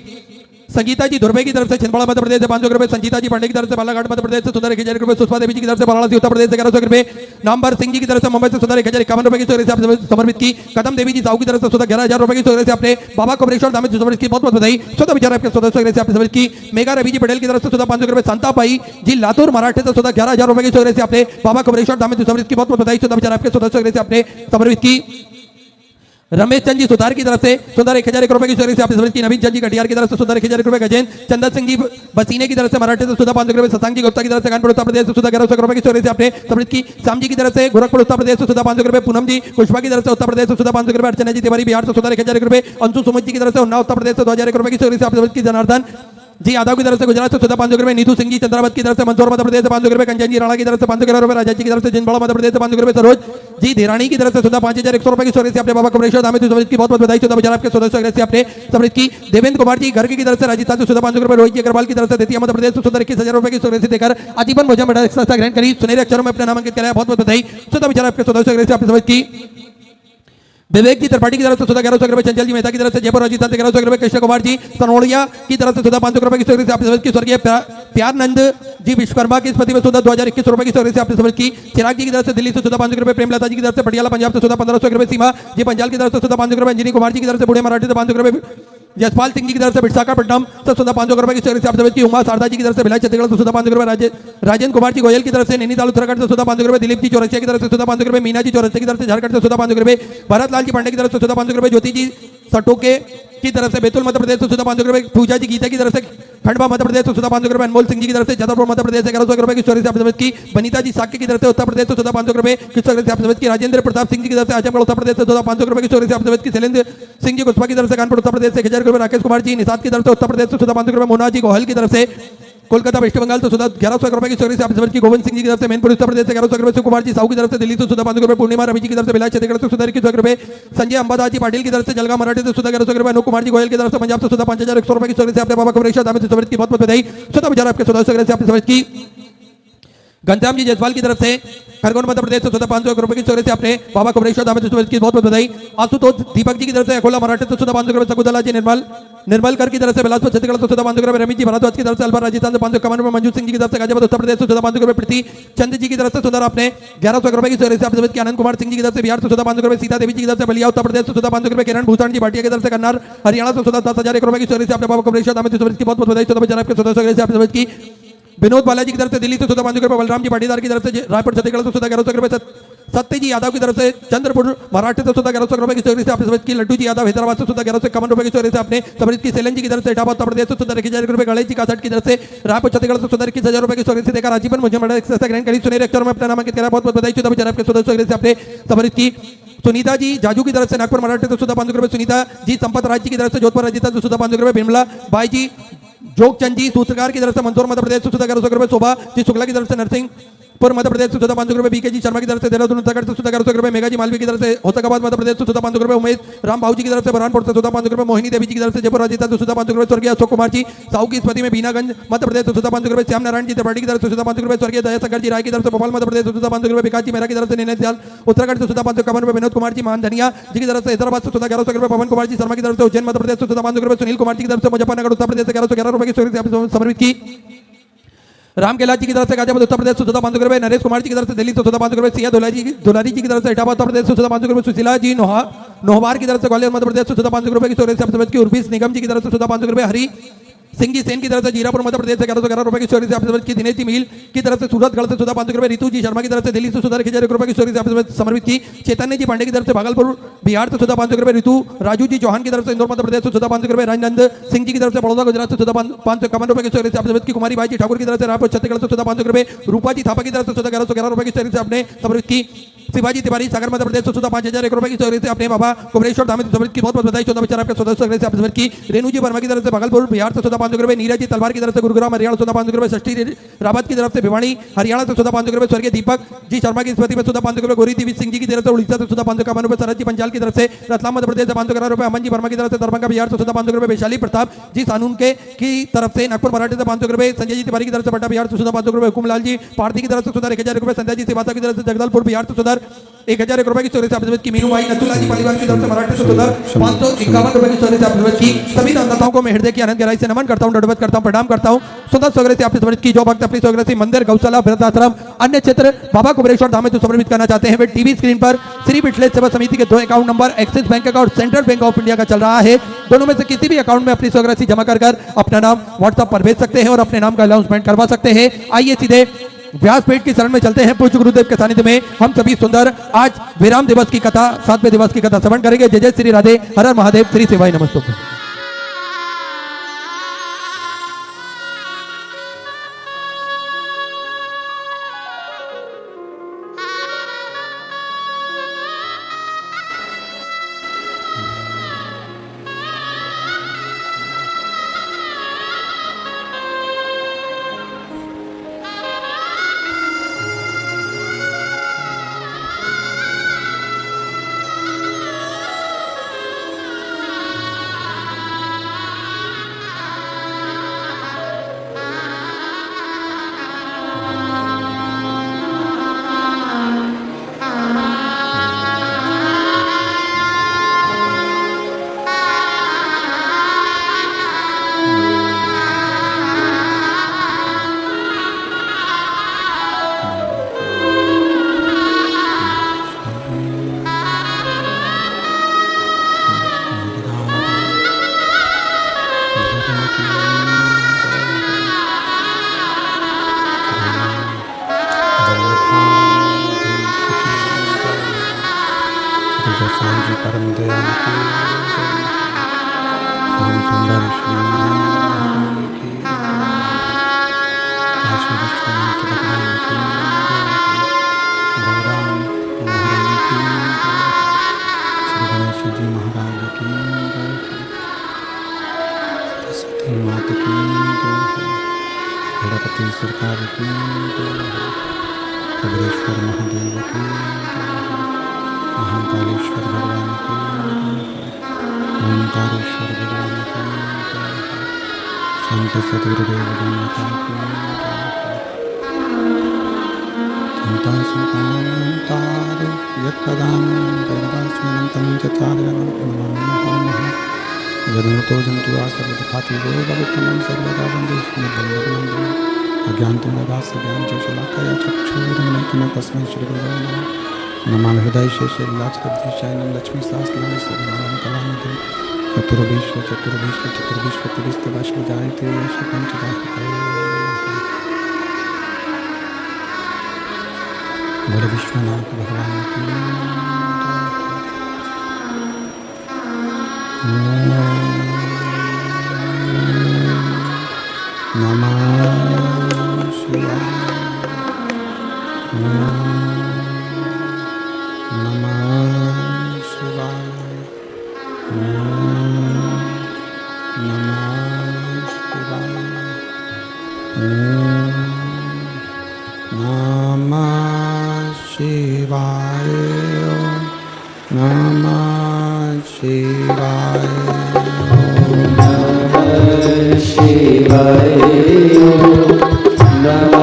संगीता जी धुर्वे की तरफ से छिंदवाड़ा मध्य प्रदेश से 500 रुपए, संगीता जी पांडे की तरफ से बालाघाट मध्य प्रदेश से सुंदर 1000 रुपए, सुषमा देवी जी की तरफ से वाराणसी उत्तर प्रदेश से 1100 रुपए, नामवर सिंह जी की तरफ से मुंबई से सुंदर 1051 रुपए की चोरी से आपने समर्पित की। कदम देवी जी साहू की तरफ से सुंदर 11000 रुपए की चोरी से आपने बाबा कमरेश्वर धाम में समर्पित की, बहुत बहुत बधाई। स्वतः विचार आपके सदस्य से आपने समर्पित की। मेगा रवि जी पटेल की तरफ से सुधा 500 रुपए, संता भाई जी लातूर महाराष्ट्र से सुधा 11000 रुपए की चोरी से आपने बाबा कमरेश्वर धाम में समर्पित की, बहुत बहुत बधाई। स्वतः विचार आपके सदस्य से आपने समर्पित की। रमेश चंद जी सुधार की तरफ से सुंदर 1001 रुपए की चोरी से आपने समर्पित की। नवीन चंद जी कटियार की तरफ से सुंदर 1000 रुपए, गजेंद्र चंदन सिंह जी बसीने की तरफ से मराठी से सुधा 500 रुपए, शशांक जी गुप्ता की तरफ से कानपुर उत्तर प्रदेश से सुधा 1100 रुपए की चोरी से आपने समर्पित की। श्याम जी की तरफ से गोरखपुर उत्तर प्रदेश से सुधा 500 रुपए, पूनम जी पुष्पा की तरफ से उत्तर प्रदेश से सुधा 500 रुपए, अर्चना जी तिवारी बिहार से सुधा 1001 रुपए, अंशु सुमित जी की तरफ से उन्नाव उत्तर प्रदेश से 2001 रुपए की चोरी से आपने समर्पित की। जनार्दन जी यादव की तरफ से गुजरात से सुधा 500 रुपए, नीतू सिंह जी चंद्रावत की तरफ से मंदसौर मध्य प्रदेश से 500 रुपए, कंचन जी राणा की तरफ से 500 रुपए, राजा जी की तरफ से जिंदवाड़ा मध्य प्रदेश से 500 रुपए, सरोज जी धीरानी की तरफ से सुधा 5100 रुपए की चोरी से आपने बाबा कमरेश्वर धाम में समर्पित की, बहुत बहुत बधाई। 14 आपके सदस्य से आपने समर्पित की। देवेंद्र कुमार जी घर की तरफ से राजस्थान से सुधा 500 रुपए, रोहित जी अग्रवाल की तरफ से देतिया मध्य प्रदेश से सुधा 21000 रुपए की चोरी से देकर आजीवन भोजन मेडल संस्था ग्रहण करी, सुनहरे अक्षरों में अपना नामांकित कराया, बहुत बहुत बधाई। 14 आपके सदस्य से आपने समर्पित की। विवेक जी त्रिपाठी की तरफ से सुधा 1100 रुपए, चंचल जी मेहता की तरफ से जयपुर राजस्थान से 1100 रुपए, कृष्ण कुमार जी सनोड़िया की तरफ से सुधा 500 रुपए की चोरी से आपने समर्पित की। स्वर्गीय प्यारनंद जी विश्वकर्मा की स्मृति में सुधा 2021 रुपए की चोरी से आपने समर्पित की। चिराग जी की तरफ से दिल्ली से सुधा 500 रुपए, प्रेमलता जी की तरफ से पटियाला पंजाब से सुधा 1500 रुपए, सीमा जी पंजाल की तरफ से सुधा 500 रुपए, अंजनी कुमार जी की तरफ से बूढ़े मराठी से 500 रुपए, जसपाल सिंह जी की तरफ से विशाखापट्टनम से सुधा 500 रुपए की चोरी से आपने समर्पित की। उमा शारदा जी की तरफ से भिलाई छत्तीसगढ़ से सुधा 500 रुपए, राजेंद्र कुमार जी गोयल की तरफ से नैनीताल उत्तराखंड से सुधा 500 रुपए, दिलीप जी चौरसिया की तरफ से सुधा 500 रुपए, मीना जी चौरसिया की तरफ से झारखंड से सुधा 500 रुपए, भरत लाल जी पांडे की तरफ से सुधा 500 रुपए, ज्योति जी सटोके की तरफ से बैतूल मध्य प्रदेश से सुधा 500 रुपए, पूजा जी गीता की तरफ से खंडवा मध्य प्रदेश से सुधा 500 रुपए, अनमोल सिंह जी की तरफ से जदरपुर मध्य प्रदेश से 1100 रुपए की चोरी से आपने समर्पित की। बनीता जी साक्य की तरफ से उत्तर प्रदेश से सुधा 500 रुपए की चोरी से आपने समर्पित की। राजेंद्र प्रताप सिंह जी की तरफ से आजमगढ़ उत्तर प्रदेश से सुधा 500 रुपए की चोरी से आपने समर्पित की। शैलेंद्र सिंह जी गुस्पा की तरफ से कानपुर उत्तर प्रदेश से 1000 रुपए, राकेश कुमार जी निषाद की तरफ से उत्तर प्रदेश से सुधा 500 रुपए, मोना जी गोहल की तरफ से कोलकाता वेस्ट बंगाल से सुधा 1100 रुपए की चोरी से आपने समर्पित की। गोविंद सिंह जी की तरफ से मैनपुर उत्तर प्रदेश से 1100 रुपए, शिव कुमार जी साहू की तरफ से दिल्ली से सुधा 500 रुपए, पूर्णिमा रवि जी की तरफ से भिलाई छत्तीसगढ़ से सुधा 21 रुपए, संजय अंबादास जी पाटिल की तरफ से जलगांव मराठी से सुधा 1100 रुपए, अनूप कुमार जी गोयल की तरफ से पंजाब से सुधा 5100 रुपए की चोरी से आपने बाबा कमरेश्वर धाम में समर्पित की, बहुत बहुत बधाई। 14 आपके सदस्य से आपने समर्पित की। घनश्याम जी जयसवाल की तरफ से खरगोन मध्य प्रदेश से सुधा 500 रुपए की चोरी से आपने बाबा कमरेश्वर धाम में समर्पित की, बहुत बहुत बधाई। आशुतोष दीपक जी की तरफ से अकोला मराठी से सुधा 500 रुपए, सकुदला जी निर्मलकर की तरफ से बिलासपुर छत्तीसगढ़ से सुधा 500 रुपए, रमेश जी भारद्वाज की तरफ से अलवर राजस्थान से 551 रुपए, मंजू सिंह जी की तरफ से गाजियाबाद उत्तर प्रदेश से सुधा 500 रुपए, प्रीति चंद जी की तरफ से सुधा आपने 1100 रुपए की चोरी से आपने समर्पित की। आनंद कुमार सिंह जी की तरफ से बिहार से सुधा 500 रुपए, सीता देवी जी की तरफ से बलिया उत्तर प्रदेश से सुधा 500 रुपए, किरण भूषण जी भाटिया की तरफ से कन्नौर हरियाणा से सुधा 10,001 रुपए की चोरी से आपने बाबा कमरेश्वर धाम में समर्पित की, बहुत बहुत बधाई। 14 आपके सदस्य से आपने समर्पित की। विनोद बालाजी की तरफ से दिल्ली से सुधा 500 रुपए, बलराम जी पाटीदार की तरफ से रायपुर छत्तीसगढ़ से सुधा 1100 रुपए, सत्य जी यादव की तरफ से चंद्रपुर महाराष्ट्र से सुधा 1100 रुपए की चोरी से आपने समर्पित की। लड्डू जी यादव हैदराबाद से सुधा 1151 रुपए की चोरी से आपने समर्पित की। सेलन जी की तरफ से इटावा उत्तर प्रदेश से सुधा 1000 रुपए, गणेश जी कासट की तरफ से रायपुर छत्तीसगढ़ से सुधा 21000 रुपए की चोरी से देकर आजीवन मुझे मेडल संस्था ग्रहण करी, सुनहरे अक्षरों में अपना नामांकित करा, बहुत बहुत बधाई। 14 आपके सदस्य से आपने समर्पित की। सुनीता जी जाजू की तरफ से नागपुर महाराष्ट्र से सुधा 500 रुपए, सुनीता जी संपत राज जी की तरफ से जोधपुर राजस्थान से सुधा 500 रुपए, बिमला बाई जी जोगचंद जी सूत्रकार की तरफ से मंदसौर मध्य प्रदेश से सुधा 1100 रुपए, शोभा जी शुक्ला की तरफ से नरसिंहपुर मध्य प्रदेश से सुधा 500 रुपए, बीके जी शर्मा की तरफ से देहरादून उत्तराखंड से सुधा 1100 रुपए, मेघा जी मालवी की तरफ से होशंगाबाद मध्य प्रदेश से सुधा 500 रुपए, उमेश राम भाऊ जी की तरफ से बरहानपुर से सुधा 500 रुपए, मोहिनी देवी जी की तरफ से जयपुर राजस्थान से सुधा 500 रुपए, स्वर्गीय अशोक कुमार जी साहू की स्मृति में बीनागंज मध्य प्रदेश से सुधा 500 रुपए, श्याम नारायण जी त्रिपाठी की तरफ से सुधा 500 रुपए, स्वर्गीय दयाशंकर जी राय की तरफ से भोपाल मध्य प्रदेश से सुधा 500 रुपए, विकास जी मेहरा की तरफ से नैनीताल उत्तराखंड से सुधा 551 रुपए, विनोद कुमार जी मान धनिया जी की तरफ से हैदराबाद से सुधा 1100 रुपए, पवन कुमार जी शर्मा की तरफ से उज्जैन मध्य प्रदेश से सुधा 500 रुपए, सुनील कुमार जी की तरफ से मुजफ्फरनगर उत्तर प्रदेश से 1111 रुपए की चोरी से आपने समर्पित की। राम कैलाश जी की तरफ से गाजियाबाद उत्तर प्रदेश से सुधा 500 रुपए, नरेश कुमार जी की तरफ से दिल्ली से सुधा 500 रुपए, सिया दुलारी जी की तरफ से इटावा उत्तर प्रदेश से सुधा 500 रुपए, सुशीला जी नोहवार की तरफ से ग्वालियर मध्य प्रदेश से सुधा 500 रुपए की चोरी से आपने समर्पित की। उर्विश निगम जी की तरफ से सुधा 500 रुपए, हरी सिंह जी सेन की तरफ से जीरापुर मध्य प्रदेश से 1111 रुपए की चोरी से आपने समर्पित की। दिनेश जी मील की तरफ से सूरतगढ़ से सुधा 500 रुपए, रितु जी शर्मा की तरफ से दिल्ली से सुधा 1000 रुपए की चोरी से आपने समर्पित की। चैतन्य जी पांडे की तरफ से भागलपुर बिहार से सुधा 500 रुपए, ऋतु राजू जी चौहान की तरफ से इंदौर मध्य प्रदेश से सुधा 500 रुपए, राजनंद सिंह जी की तरफ से बड़ौदा गुजरात से सुधा 551 रुपए की चोरी से आपने समर्पित की। कुमारी बाई जी ठाकुर की तरफ से रायपुर छत्तीसगढ़ से सुधा 500 रुपए, रूपा जी थापा की तरफ से सुधा 1111 रुपए की चोरी से आपने समर्पित की। शिवाजी तिवारी सागर मध्य प्रदेश से सुधा 5001 रुपए की चोरी से अपने बाबा कमरेश्वर धाम में समर्पित की, बहुत बहुत बधाई। 14 आपके सदस्य से आपने समर्पित की। रेणु जी वर्मा की तरफ से भागलपुर बिहार से सुधा 500 रुपए, नीरज जी तलवार की तरफ से गुरुग्राम हरियाणा सुधा 500 रुपए, षष्ठी रावत की तरफ से भिवानी हरियाणा से सुधा 500 रुपए, स्वर्गीय दीपक जी शर्मा की स्मृति में सुधा 500 रुपए, गौरी देवी सिंह जी की तरफ से उड़ीसा से सुधा 551 रुपए, शरद जी पंचाल की तरफ से रतलाम मध्य प्रदेश से 511 रुपए, अमन जी वर्मा की तरफ से दरभंगा बिहार से सुधा 500 रुपए, वैशाली प्रताप जी सानून के की तरफ से नागपुर मराठी से 500 रुपए, संजय जी तिवारी की तरफ से पटना बिहार से सुधा 500 रुपए, हुकुमलाल जी पार्थी की तरफ से सुधा 1000 रुपए, संजय जी सिवाता की तरफ से जगदलपुर बिहार से सुधा 1001 रुपए की स्टोरेज से आपने की मीनू भाई नथुला जी परिवार की तरफ से मराठी से सुंदर 551 रुपए की स्टोरेज से आपने की सभी दानदाताओं को मैं हृदय की आनंद गहराई से नमन करता हूं, दंडवत करता हूं, प्रणाम करता हूं। सुंदर स्टोरेज से आपने समर्पित की जो भक्त अपनी स्टोरेज से मंदिर, गौशाला, वृद्धाश्रम, अन्य क्षेत्र बाबा कुबेरेश्वर धाम में जो समर्पित करना चाहते हैं वे टीवी स्क्रीन पर श्री विठलेश सेवा समिति के 2 अकाउंट नंबर एक्सिस बैंक का और सेंट्रल बैंक ऑफ इंडिया का चल रहा है। दोनों में से किसी भी अकाउंट में अपनी स्वर्गराशि जमा कर अपना नाम व्हाट्सएप पर भेज सकते हैं और अपने नाम का अनाउंसमेंट करवा सकते हैं। आइए सीधे व्यासपीठ की शरण में चलते हैं। पूज्य गुरुदेव के सानिध्य में हम सभी सुंदर आज विराम दिवस की कथा, 7वें दिवस की कथा श्रवण करेंगे। जय जय श्री राधे, हर हर महादेव, श्री शिवाय नमस्तुभ्यं। जी परम दयाल की श्याम सुंदर श्री महारानी की काशी विश्वनाथ भगवान की गौराम महारानी की श्री गणेश जी महाराज की सरस्वती माता की गणपति सरकार की कबीरेश्वर महादेव की महाकालेश्वर भगवान की ओंकारेश्वर भगवान की संत सदगुरुदेव माता की चिंता संतार यत्पदान गर्भास्यनं तमीचचार्यनं नमामि यदुतो जन्तु आसर्वदुःखाति वो भवितमं सर्वदा वन्दे श्रीमद्वन्दनं अज्ञानतिमिरास्य ज्ञानजशलाकया चक्षुरुन्मिलितं तस्मै श्रीगुरवे नमः। नमामि हृदय शेषैलाचरब्धिशयनं लक्ष्मीशास्त्रं सर्वाणं कलानिधिं चतुर्विश्वतिविस्तवाश्वजायते यश पंचदाहृतये बोलो विश्वनाथ भगवान की नमः शिवाय नमः शिवाय नमः शिवाय नमः शिवाय नमः शिवाय नमः शिवाय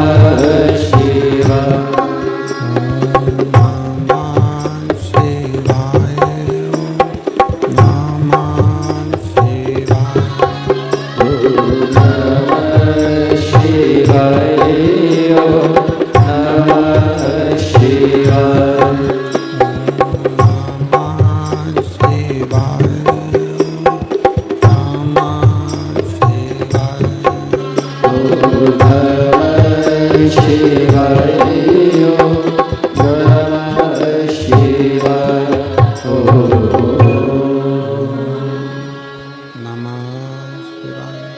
नमः शिवाय